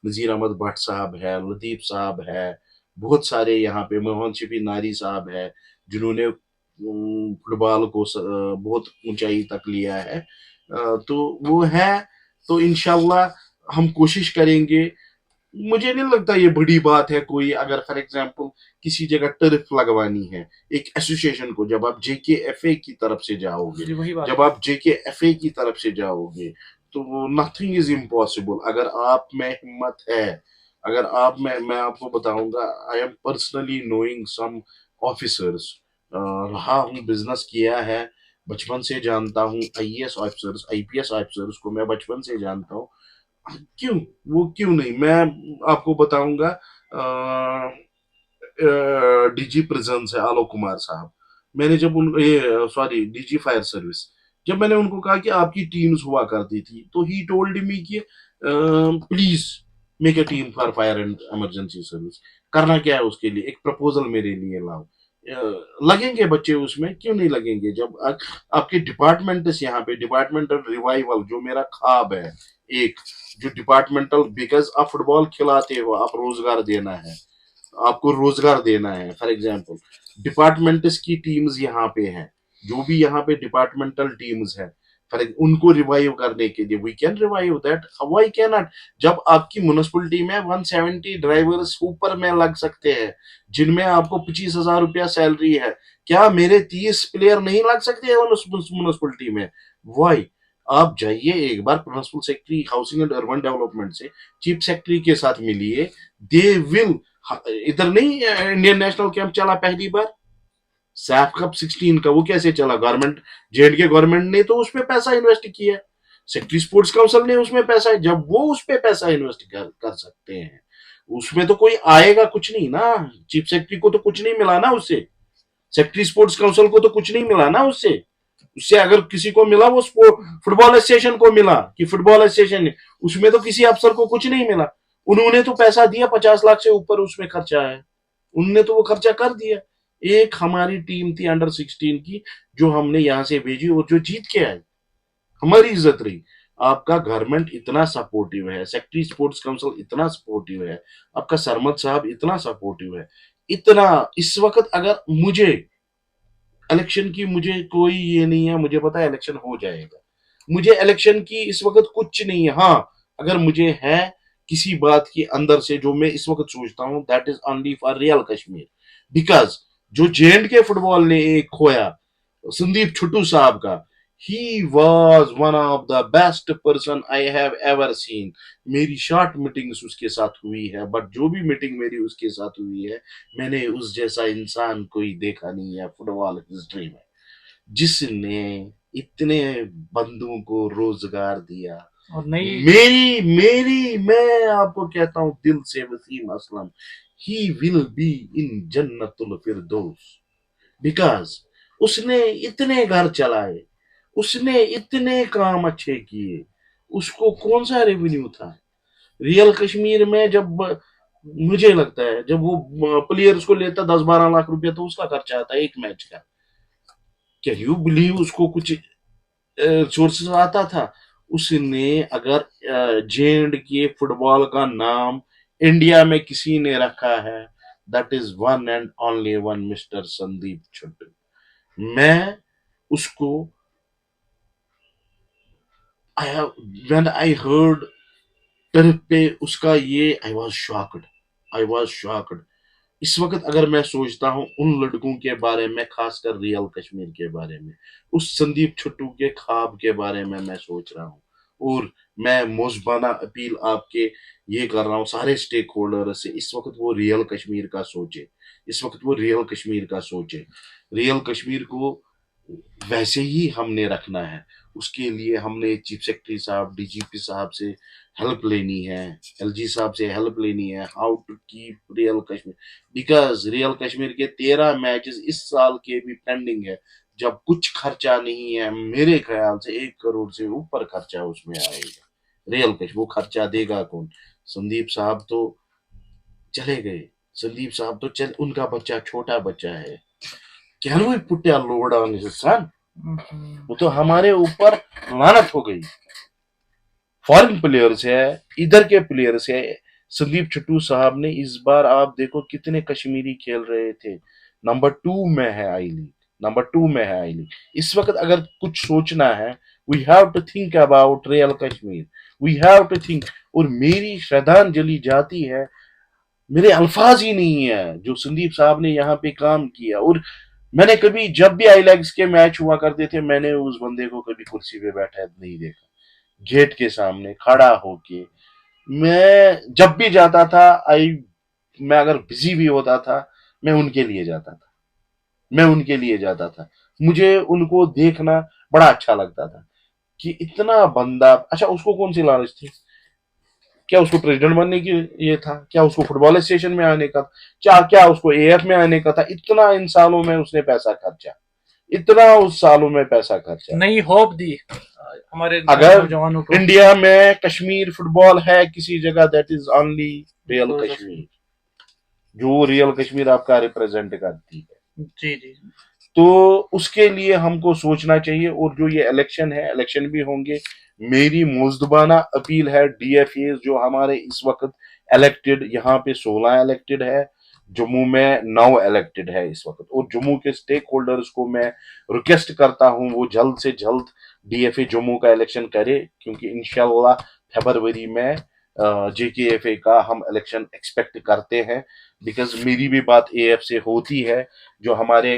नज़ीर अहमद भट्ट साहब है, लतीफ़ साहब है, बहुत सारे यहाँ पे मोहन शफी नारी साहब है, जिन्होंने फुटबॉल को बहुत ऊंचाई तक लिया है। तो वो है, तो इंशाल्लाह हम कोशिश करेंगे। मुझे नहीं लगता ये बड़ी बात है कोई, अगर फॉर एग्जांपल किसी जगह टर्फ लगवानी है एक एसोसिएशन को, जब आप जेकेएफए की तरफ से जाओगे, जी वही बात जब है। आप जेकेएफए की तरफ से जाओगे, तो नथिंग इज इम्पॉसिबल अगर आप में हिम्मत है। अगर आप में, मैं आपको बताऊंगा, I am personally knowing some officers, रहा हूँ, बिजनेस किया है, बचपन से जानता हूँ आईएएस ऑफिसर्स, आईपीएस ऑफिसर्स को मैं बचपन से जानता हूँ। क्यों, वो क्यों नहीं, मैं आपको बताऊंगा। डीजी प्रेजेंस है आलोक कुमार साहब, मैंने जब उन ये सॉरी डीजी फायर सर्विस, जब मैंने उनको कहा कि आपकी टीम्स हुआ करती थी, तो ही टोल्ड मी कि please make a team for fire and emergency service. करना क्या है उसके लिए, एक प्रपोजल मेरे लिए लाओ। लगेंगे बच्चे उसमें, क्यों नहीं लगेंगे, जब आपके डिपार्टमेंट यहाँ पे डिपार्टमेंटल रिवाइवल जो मेरा ख्वाब है, एक जो डिपार्टमेंटल, बिकॉज आप फुटबॉल खिलाते हो, आप रोजगार देना है, आपको रोजगार देना है। फॉर एग्जाम्पल डिपार्टमेंट्स की टीम्स यहाँ पे हैं, जो भी यहाँ पे डिपार्टमेंटल टीम्स हैं, फॉर उनको रिवाइव करने के लिए we can revive that, why can not. जब आपकी म्युनिसिपलिटी में 170 ड्राइवर्स ऊपर में लग सकते हैं, जिनमें आपको 25,000 रुपया सैलरी है, क्या मेरे 30 प्लेयर नहीं लग सकते हैं म्युनिसिपलिटी में? वाई, आप जाइए एक बार principal secretary housing and urban development से, चीफ सेक्रेटरी के साथ मिलिए, दे विल। इधर नहीं इंडियन नेशनल कैंप चला पहली बार, सैफ कप 16 का, वो कैसे चला? गवर्नमेंट, जेएंडके गवर्नमेंट ने तो उसमें पैसा इन्वेस्ट किया, सेक्रेटरी स्पोर्ट्स काउंसिल ने उसमें पैसा, जब वो उस पे पैसा इन्वेस्ट कर सकते हैं, उसमें तो कोई आएगा कुछ नहीं ना। चीफ सेक्रेटरी को तो कुछ नहीं मिला ना उससे, सेक्रेटरी स्पोर्ट्स काउंसिल को तो कुछ नहीं मिला ना उससे। उससे अगर किसी को मिला वो फुटबॉल एसोसिएशन को मिला, कि फुटबॉल एसोसिएशन ने, उसमें तो किसी अफसर को कुछ नहीं मिला। उन्होंने तो पैसा दिया, 50 लाख से ऊपर उसमें खर्चा है, उनने तो वो खर्चा कर दिया। एक हमारी टीम थी अंडर 16 की, जो हमने यहां से भेजी और जो जीत के आई, हमारी इज्जत रही। आपका गवर्नमेंट इतना सपोर्टिव है, सेक्रेटरी स्पोर्ट्स काउंसिल इतना सपोर्टिव है, आपका सरमद साहब इतना सपोर्टिव है, इतना। इस वक्त अगर मुझे इलेक्शन की, मुझे कोई ये नहीं है, मुझे पता है इलेक्शन हो जाएगा, मुझे इलेक्शन की इस वक्त कुछ नहीं है। हाँ, अगर मुझे है किसी बात के अंदर से जो मैं इस वक्त सोचता हूँ, that is only for real Kashmir, because जो जेएंडके फुटबॉल ने एक खोया, संदीप छुट्टू साहब का, he was one of the best person I have ever seen. मेरी शॉर्ट मीटिंग्स उसके साथ हुई है, बट जो भी मीटिंग मेरी उसके साथ हुई है, मैंने उस जैसा इंसान कोई देखा नहीं है फुटबॉल हिस्ट्री में, जिसने इतने बंदों को रोजगार दिया। और नई मेरी मेरी मैं आपको कहता हूं दिल से, Wasim Aslam, he will be in जन्नतुल फिरदौस, बिकॉज उसने इतने घर चलाए, उसने इतने काम अच्छे किए, उसको कौन सा रेवेन्यू था रियल कश्मीर में? जब मुझे लगता है जब वो प्लेयर्स को लेता 10-12 लाख रुपया, तो उसका खर्चा आता है एक मैच का। क्या यू बिलीव उसको कुछ सोर्सेस आता था? उसने अगर जे एंड के फुटबॉल का नाम इंडिया में किसी ने रखा है, that is one and only one mister Sandeep Chhuttu. मैं उसको, I have, when I heard turf पे उसका ये, I was shocked, I was shocked. इस वक्त अगर मैं सोचता हूँ उन लड़कों के बारे में, खासकर रियल कश्मीर के बारे में, उस संदीप छुट्टू के ख्वाब के बारे में मैं सोच रहा हूँ, और मैं मोजबाना अपील आपके ये कर रहा हूँ सारे स्टेक होल्डर से, इस वक्त वो रियल कश्मीर का सोचे, इस वक्त वो रियल कश्मीर का सोचे। रियल कश्मीर को वैसे ही हमने रखना है, उसके लिए हमने चीफ सेक्रेटरी साहब, डीजीपी साहब से हेल्प लेनी है, एलजी साहब से हेल्प लेनी है, how to keep Real Kashmir, because Real Kashmir के 13 मैचेस इस साल के भी पेंडिंग है, जब कुछ खर्चा नहीं है, मेरे ख्याल से 1 करोड़ से ऊपर खर्चा उसमें आएगा। रियल कश्मीर वो खर्चा देगा कौन? संदीप साहब तो चले गए, संदीप साहब तो चल, उनका बच्चा छोटा बच्चा है, can we put a load on his son? वो तो हमारे ऊपर लानत हो गई। फॉरेन प्लेयर्स है, इधर के प्लेयर्स है। संदीप छट्टू साहब ने इस बार आप देखो कितने कश्मीरी खेल रहे थे। नंबर 2 में है आई लीग, नंबर 2 में है आई लीग। इस वक्त अगर कुछ सोचना है, we have to think about Real Kashmir, we have to think. और मेरी श्रद्धांजलि जाती है, मेरे अल्फाज ही नहीं है जो संदीप साहब ने यहाँ पे काम किया। और मैंने कभी, जब भी आई लैग्स के मैच हुआ करते थे, मैंने उस बंदे को कभी कुर्सी पे बैठा नहीं देखा, गेट के सामने खड़ा होके। मैं जब भी जाता था, आई मैं अगर बिजी भी होता था, मैं उनके लिए जाता था, मैं उनके लिए जाता था। मुझे उनको देखना बड़ा अच्छा लगता था कि इतना बंदा। अच्छा, उसको कौन सी लालच थी? क्या उसको प्रेसिडेंट बनने की ये था? क्या उसको फुटबॉल एसोसिएशन में आने का? क्या क्या उसको एएफ में आने का था? इतना इन सालों में उसने पैसा खर्चा, इतना उस सालों में पैसा खर्चा। नई होप दी हमारे अगर नौजवानों को। इंडिया में कश्मीर फुटबॉल है किसी जगह, दैट इज ओनली रियल तो कश्मीर, जो रियल कश्मीर आपका रिप्रेजेंट करती है। जी जी। तो उसके लिए हमको सोचना चाहिए। और जो ये इलेक्शन है, इलेक्शन भी होंगे। मेरी मोजदबाना अपील है, डीएफए जो हमारे इस वक्त इलेक्टेड, यहाँ पे 16 इलेक्टेड है, जम्मू में 9 इलेक्टेड है इस वक्त। और जम्मू के स्टेक होल्डर्स को मैं रिक्वेस्ट करता हूँ, वो जल्द से जल्द डीएफए जम्मू का इलेक्शन करे, क्योंकि इंशाल्लाह फरवरी में जेकेएफए का हम इलेक्शन एक्सपेक्ट करते हैं। बिकॉज मेरी भी बात एएफ से होती है, जो हमारे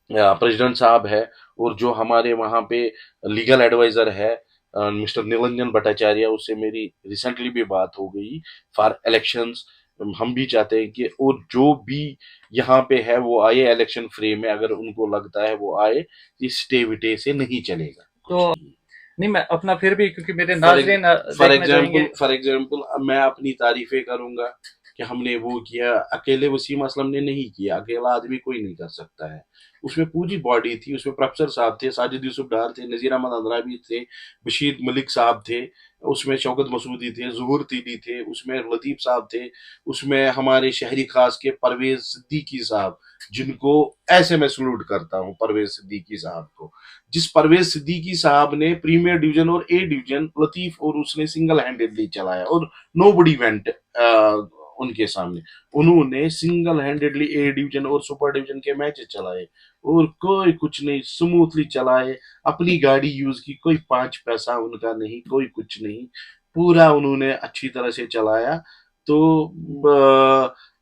प्रेसिडेंट साहब है, और जो हमारे वहाँ पे लीगल एडवाइजर है मिस्टर निरंजन भट्टाचार्य, उससे मेरी रिसेंटली भी बात हो गई फॉर इलेक्शंस। हम भी चाहते हैं कि, और जो भी यहाँ पे है वो आए इलेक्शन फ्रेम में, अगर उनको लगता है वो आए, इस स्टे विटे से नहीं चलेगा कुछ तो नहीं। नहीं, मैं अपना फिर भी, क्योंकि मेरे फॉर नाजरीन फॉर देखना एग्जाम्पल चाहेंगे। फॉर एग्जाम्पल मैं अपनी तारीफें करूंगा कि हमने वो किया, अकेले वसीम असलम ने नहीं किया, अकेला आदमी कोई नहीं कर सकता है। उसमें पूरी बॉडी थी, उसमें प्रोफेसर साहब थे, साजिद यूसुफ डार थे, नजीर अहमद अंद्राबी थे, बशीर मलिक साहब थे, उसमें शौकत मसूदी थे, जुहूर तीली थे, उसमें लतीफ साहब थे, उसमें हमारे शहरी खास के परवेज सिद्दीकी साहब, जिनको ऐसे मैं सलूट करता हूँ परवेज सिद्दीकी साहब को। जिस परवेज सिद्दीकी साहब ने प्रीमियर डिवीजन और ए डिवीजन लतीफ और उसने सिंगल हैंडेडली चलाया, और नो बडी वेंट उनके सामने। उन्होंने सिंगल हैंडेडली ए डिवीजन और सुपर डिवीजन के मैच चलाए, और कोई कुछ नहीं, स्मूथली चलाए। अपनी गाड़ी यूज की, कोई 5 पैसा उनका नहीं, कोई कुछ नहीं, पूरा उन्होंने अच्छी तरह से चलाया। तो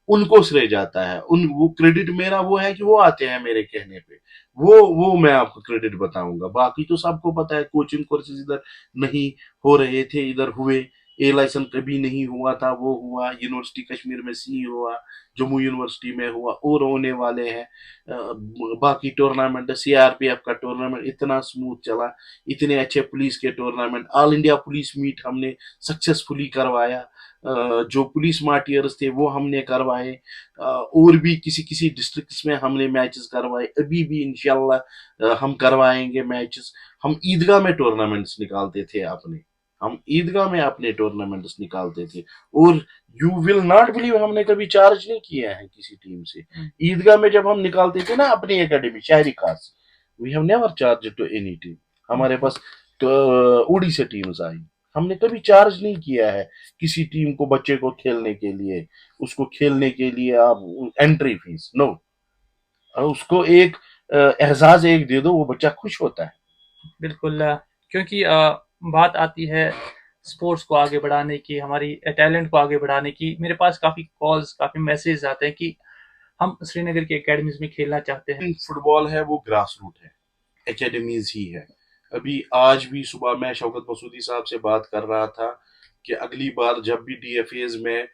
उनको श्रेय जाता है। उन वो क्रेडिट मेरा वो है कि वो आते हैं मेरे कहने पे, वो मैं आपको क्रेडिट बताऊंगा। बाकी तो सबको पता है, कोचिंग कोर्सेज इधर नहीं हो रहे थे, इधर हुए। ए लाइसेंस कभी नहीं हुआ था, वो हुआ। यूनिवर्सिटी कश्मीर में सी हुआ, जम्मू यूनिवर्सिटी में हुआ, और होने वाले हैं। बाकी टूर्नामेंट, सीआरपीएफ का टूर्नामेंट इतना स्मूथ चला, इतने अच्छे पुलिस के tournament, all India police meet हमने सक्सेसफुली करवाया। जो पुलिस मार्टियर्स थे वो हमने करवाए। और भी किसी किसी डिस्ट्रिक्ट्स में हमने मैचेस करवाए, अभी भी इंशाल्लाह हम करवाएंगे मैचेस। हम ईदगाह में टूर्नामेंट्स निकालते थे अपने, हम ईदगाह में अपने टूर्नामेंट्स निकालते थे। और यू विल नॉट बिलीव, हमने कभी चार्ज नहीं किया है किसी टीम से। ईदगाह में जब हम निकालते थे ना अपनी एकेडमी शहरी खास, we have never charge to any team. हमारे पास तो उड़ी से टीम्स आई, हमने कभी चार्ज नहीं किया है किसी टीम को, बच्चे को खेलने के लिए, उसको खेलने के लिए आप एंट्री फीस नो, उसको एक एहसास एक दे दो, वो बच्चा खुश होता है। बिल्कुल। क्योंकि बात आती है स्पोर्ट्स को आगे बढ़ाने की, हमारी टैलेंट को आगे बढ़ाने की। मेरे पास काफ़ी कॉल्स, काफ़ी मैसेज आते हैं कि हम श्रीनगर की एकेडमीज में खेलना चाहते हैं। फुटबॉल है वो ग्रास रूट है, एकेडमीज ही है। अभी आज भी सुबह मैं शौकत मसूदी साहब से बात कर रहा था कि अगली बार जब भी डीएफएज में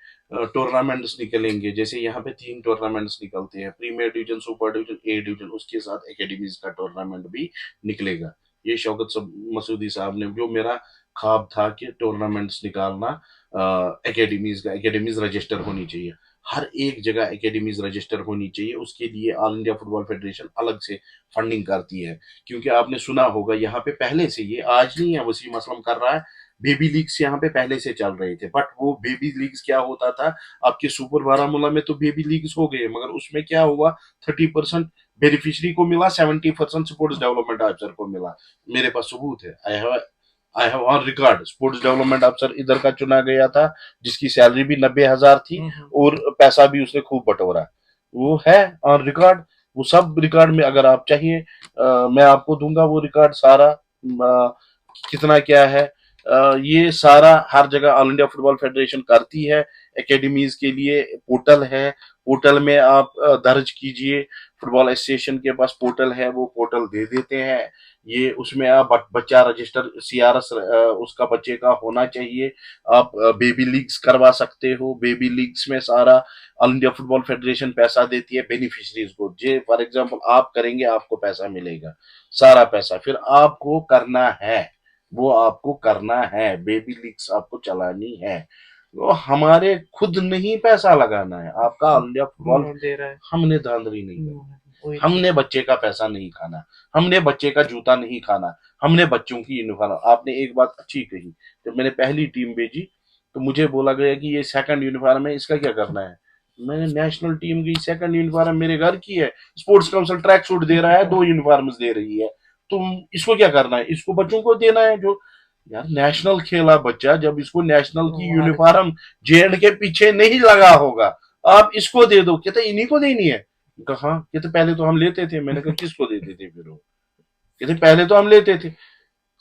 टूर्नामेंट्स निकलेंगे, जैसे यहाँ पे 3 टूर्नामेंट्स निकलते हैं, premier division, super division, A division, उसके साथ एकेडमीज का टूर्नामेंट भी निकलेगा। ये शौकत मसूदी साहब ने, जो मेरा ख्वाब था कि टूर्नामेंट्स निकालना, एकेडमीज का, एकेडमीज रजिस्टर होनी चाहिए, हर एक जगह एकेडमीज रजिस्टर होनी चाहिए। उसके लिए ऑल इंडिया फुटबॉल फेडरेशन अलग से फंडिंग करती है। क्योंकि आपने सुना होगा यहाँ पे पहले से, ये आज नहीं है वसीम असलम कर रहा है, बेबी लीग्स यहाँ पे पहले से चल रहे थे, बट वो बेबी लीग्स क्या होता था, आपके सुपर बारामूला में तो बेबी लीग्स हो गए, मगर उसमें क्या हुआ, 30% बेनिफिशरी को मिला, 70% स्पोर्ट्स डेवलपमेंट ऑफिसर को मिला। मेरे पास सबूत है, I have on record, sports development अफसर इधर का चुना गया था, जिसकी सैलरी भी 90,000 थी और पैसा भी उसने खूब बटोरा। वो है ऑन रिकॉर्ड, वो सब रिकॉर्ड में अगर आप चाहिए मैं आपको दूंगा वो रिकॉर्ड सारा, कितना क्या है। ये सारा हर जगह ऑल इंडिया फुटबॉल फेडरेशन करती है। एकेडमीज के लिए पोर्टल है, पोर्टल में आप दर्ज कीजिए, फुटबॉल एसोसिएशन के पास पोर्टल है, वो पोर्टल दे देते हैं। ये उसमें आप बच्चा रजिस्टर सीआरएस उसका बच्चे का होना चाहिए। आप बेबी लीग्स करवा सकते हो, बेबी लीग्स में सारा ऑल इंडिया फुटबॉल फेडरेशन पैसा देती है बेनिफिशरीज को। जे फॉर एग्जांपल आप करेंगे आपको पैसा मिलेगा, सारा पैसा फिर आपको करना है, वो आपको करना है, बेबी लीग्स आपको चलानी है। वो हमारे खुद नहीं पैसा लगाना है, आपका ऑल इंडिया फुटबॉल दे रहा है। हमने धांधली नहीं करनी, हमने बच्चे का पैसा नहीं खाना, हमने बच्चे का जूता नहीं खाना, हमने बच्चों की यूनिफॉर्म। आपने एक बात अच्छी कही, जब मैंने पहली टीम भेजी तो मुझे बोला गया कि ये सेकंड यूनिफॉर्म है, इसका क्या करना है। मैंने नेशनल टीम की सेकंड यूनिफॉर्म मेरे घर की है, स्पोर्ट्स काउंसिल ट्रैक सूट दे रहा है, 2 यूनिफॉर्म्स दे रही है, तुम इसको क्या करना है, इसको बच्चों को देना है। जो यार नेशनल खेला बच्चा, जब इसको नेशनल की यूनिफॉर्म जेएंड के पीछे नहीं लगा होगा, आप इसको दे दो, कहते इन्हीं को देनी है। कहा कहते पहले तो हम लेते थे। मैंने कहा किसको देते थे फिर वो, कहते पहले तो हम लेते थे।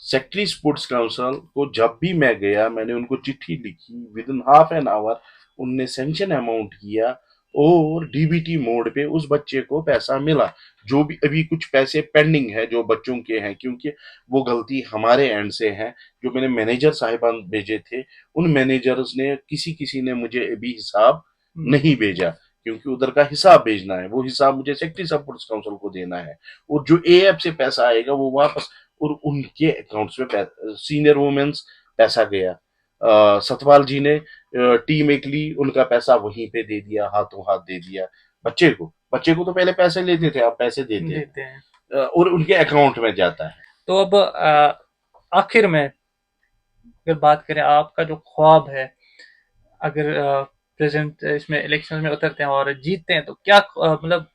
सेक्रेटरी स्पोर्ट्स काउंसिल को जब भी मैं गया, मैंने उनको चिट्ठी लिखी, with in half an hour उनने सैंक्शन अमाउंट किया और डीबीटी मोड पे उस बच्चे को पैसा मिला। जो भी अभी कुछ पैसे पेंडिंग है जो बच्चों के हैं, क्योंकि वो गलती हमारे एंड से है, जो मैंने मैनेजर साहिबान भेजे थे, उन मैनेजर्स ने किसी किसी ने मुझे अभी हिसाब नहीं भेजा, क्योंकि उधर का हिसाब भेजना है, वो हिसाब मुझे सेक्रेटरी स्पोर्ट्स काउंसिल को देना है। और जो एएफ से पैसा आएगा वो वापस, और उनके अकाउंट्स में सीनियर वुमेन्स पैसा गया। सतपाल जी ने टीम एक ली, उनका पैसा वहीं पे दे दिया, हाथों हाथ दे दिया बच्चे को तो पहले पैसे लेते थे, आप पैसे देते हैं और उनके अकाउंट में जाता है। तो अब आखिर में अगर बात करें, आपका जो ख्वाब है, अगर प्रेजेंट इसमें इलेक्शन में उतरते हैं और जीतते हैं, तो क्या मतलब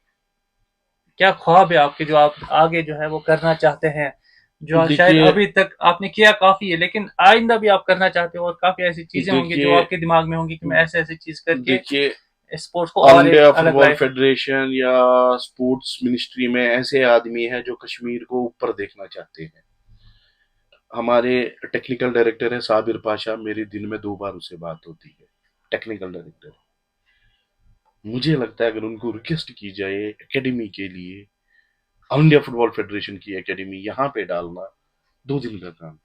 क्या ख्वाब है आपके, जो आप आगे जो है वो करना चाहते हैं, जो शायद देखिए अभी तक आपने किया काफी है, लेकिन आइंदा भी आप करना चाहते हो, और काफी ऐसी चीजें होंगी जो देखिए आपके दिमाग में होंगी कि मैं ऐसे ऐसे चीज करके देखिए स्पोर्ट्स को ऑल और एक इंडिया अलग फुटबॉल लाइफ। फेडरेशन या स्पोर्ट्स मिनिस्ट्री में ऐसे आदमी हैं जो कश्मीर को ऊपर देखना चाहते हैं। हमारे टेक्निकल डायरेक्टर है साबिर पाशा, मेरी दिन में 2 बार उससे बात होती है, टेक्निकल डायरेक्टर। मुझे लगता है अगर उनको रिक्वेस्ट की जाए एकेडमी के लिए, ऑल इंडिया फुटबॉल फेडरेशन की एकेडमी यहाँ पे डालना, 2 दिन का काम,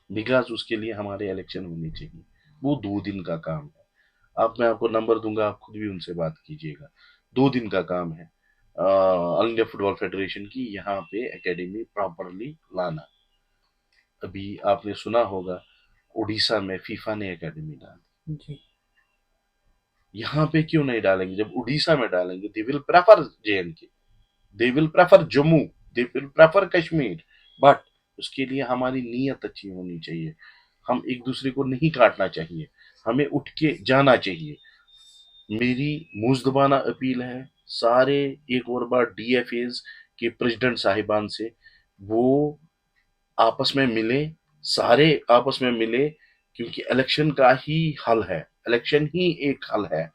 बिकॉज उसके लिए हमारे इलेक्शन होने चाहिए, वो 2 दिन का काम है। अब मैं आपको नंबर दूंगा, आप खुद भी उनसे बात कीजिएगा। 2 दिन का काम है ऑल इंडिया फुटबॉल फेडरेशन की यहाँ पे एकेडमी प्रॉपरली लाना। अभी आपने सुना होगा उड़ीसा में फीफा ने एकेडमी डाली, जी। यहाँ पे क्यों नहीं डालेंगे? जब उड़ीसा में डालेंगे they will prefer J&K, they will prefer Jammu, they will prefer Kashmir, but उसके लिए हमारी नीयत अच्छी होनी चाहिए। हम एक दूसरे को नहीं काटना चाहिए, हमें उठ के जाना चाहिए। मेरी मुजदबाना अपील है सारे, एक और बार डीएफएज के प्रेसिडेंट साहिबान से, वो आपस में मिले, सारे आपस में मिले, क्योंकि इलेक्शन का ही हल है, इलेक्शन ही एक हल है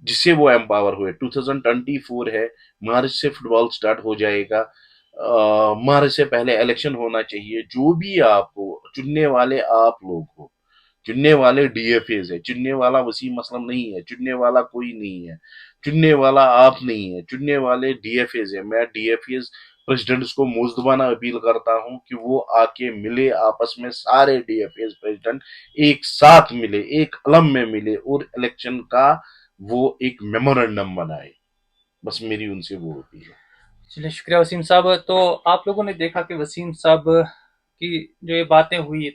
जिससे वो एम्पावर हुए। 2024 है, मार्च से फुटबॉल स्टार्ट हो जाएगा। मार्च से पहले इलेक्शन होना चाहिए। जो भी आपको चुनने वाले आप लोग हो, चुनने वाले डीएफएज है, चुनने वाला वसीम असलम नहीं है, चुनने वाला कोई नहीं है, चुनने वाला आप नहीं है, चुनने वाले डीएफएज है। मैं डीएफएज प्रेसिडेंट्स को मुजदबाना अपील करता हूं कि वो आके मिले, आपस में सारे डीएफएज प्रेसिडेंट एक साथ मिले, एक अलम में मिले और इलेक्शन का वो एक मेमोरेंडम बनाए। बस मेरी उनसे वो अपील है। चलिए, शुक्रिया वसीम साहब। तो आप लोगों ने देखा कि वसीम साहब की जो ये बातें हुई,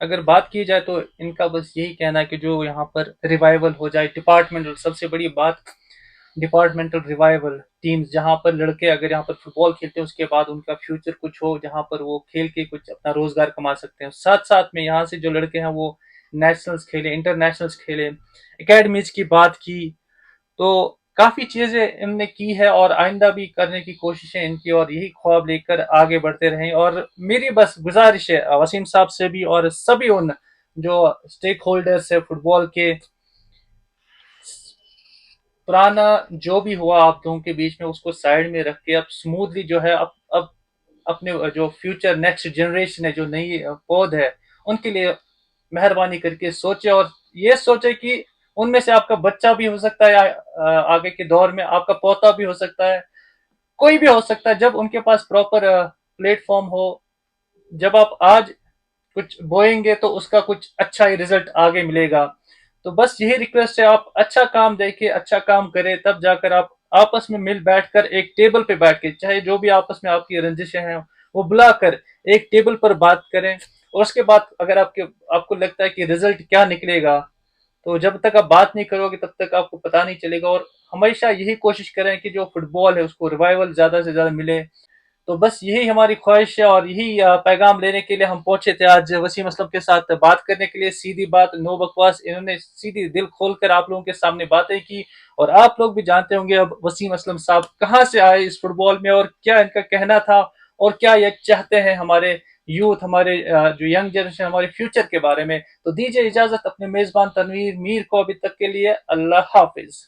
अगर बात की जाए तो इनका बस यही कहना है कि जो यहाँ पर रिवाइवल हो जाए डिपार्टमेंट, और सबसे बड़ी बात डिपार्टमेंटल रिवाइवल टीम्स, जहां पर लड़के अगर यहाँ पर फुटबॉल खेलते हैं उसके बाद उनका फ्यूचर कुछ हो, जहां पर वो खेल के कुछ अपना रोजगार कमा सकते हैं। साथ साथ में यहाँ से जो लड़के हैं वो नेशनल्स खेले, इंटरनेशनल्स खेले, एकेडमीज की बात की। तो काफी चीजें इनने की है और आइंदा भी करने की कोशिशें इनकी, और यही ख्वाब लेकर आगे बढ़ते रहें। और मेरी बस गुजारिश है वसीम साहब से भी और सभी उन जो स्टेक होल्डर्स है फुटबॉल के, पुराना जो भी हुआ आप लोगों के बीच में उसको साइड में रख के अब स्मूथली जो है अब अपने जो फ्यूचर नेक्स्ट जनरेशन है, जो नई पौध है, उनके लिए मेहरबानी करके सोचे, और ये सोचे कि उनमें से आपका बच्चा भी हो सकता है, आगे के दौर में आपका पोता भी हो सकता है, कोई भी हो सकता है, जब उनके पास प्रॉपर प्लेटफॉर्म हो। जब आप आज कुछ बोएंगे तो उसका कुछ अच्छा ही रिजल्ट आगे मिलेगा। तो बस यही रिक्वेस्ट है, आप अच्छा काम देखिए, अच्छा काम करें, तब जाकर आप आपस में मिल बैठकर एक टेबल पे बैठ के, चाहे जो भी आपस में आपकी रंजिशें हैं वो बुलाकर एक टेबल पर बात करें। और उसके बाद अगर आपको लगता है कि रिजल्ट क्या निकलेगा, तो जब तक आप बात नहीं करोगे तब तक आपको पता नहीं चलेगा। और हमेशा यही कोशिश करें कि जो फुटबॉल है उसको रिवाइवल ज्यादा से ज्यादा मिले। तो बस यही हमारी ख्वाहिश है और यही पैगाम लेने के लिए हम पहुंचे थे आज वसीम असलम के साथ बात करने के लिए। सीधी बात, नो बकवास, इन्होंने सीधी दिल खोलकर आप लोगों के सामने बातें की। और आप लोग भी जानते होंगे अब वसीम असलम साहब कहाँ से आए इस फुटबॉल में, और क्या इनका कहना था, और क्या ये चाहते हैं हमारे यूथ, हमारे जो यंग जनरेशन, हमारे फ्यूचर के बारे में। तो दीजिए इजाजत अपने मेजबान तनवीर मीर को अभी तक के लिए। अल्लाह हाफिज।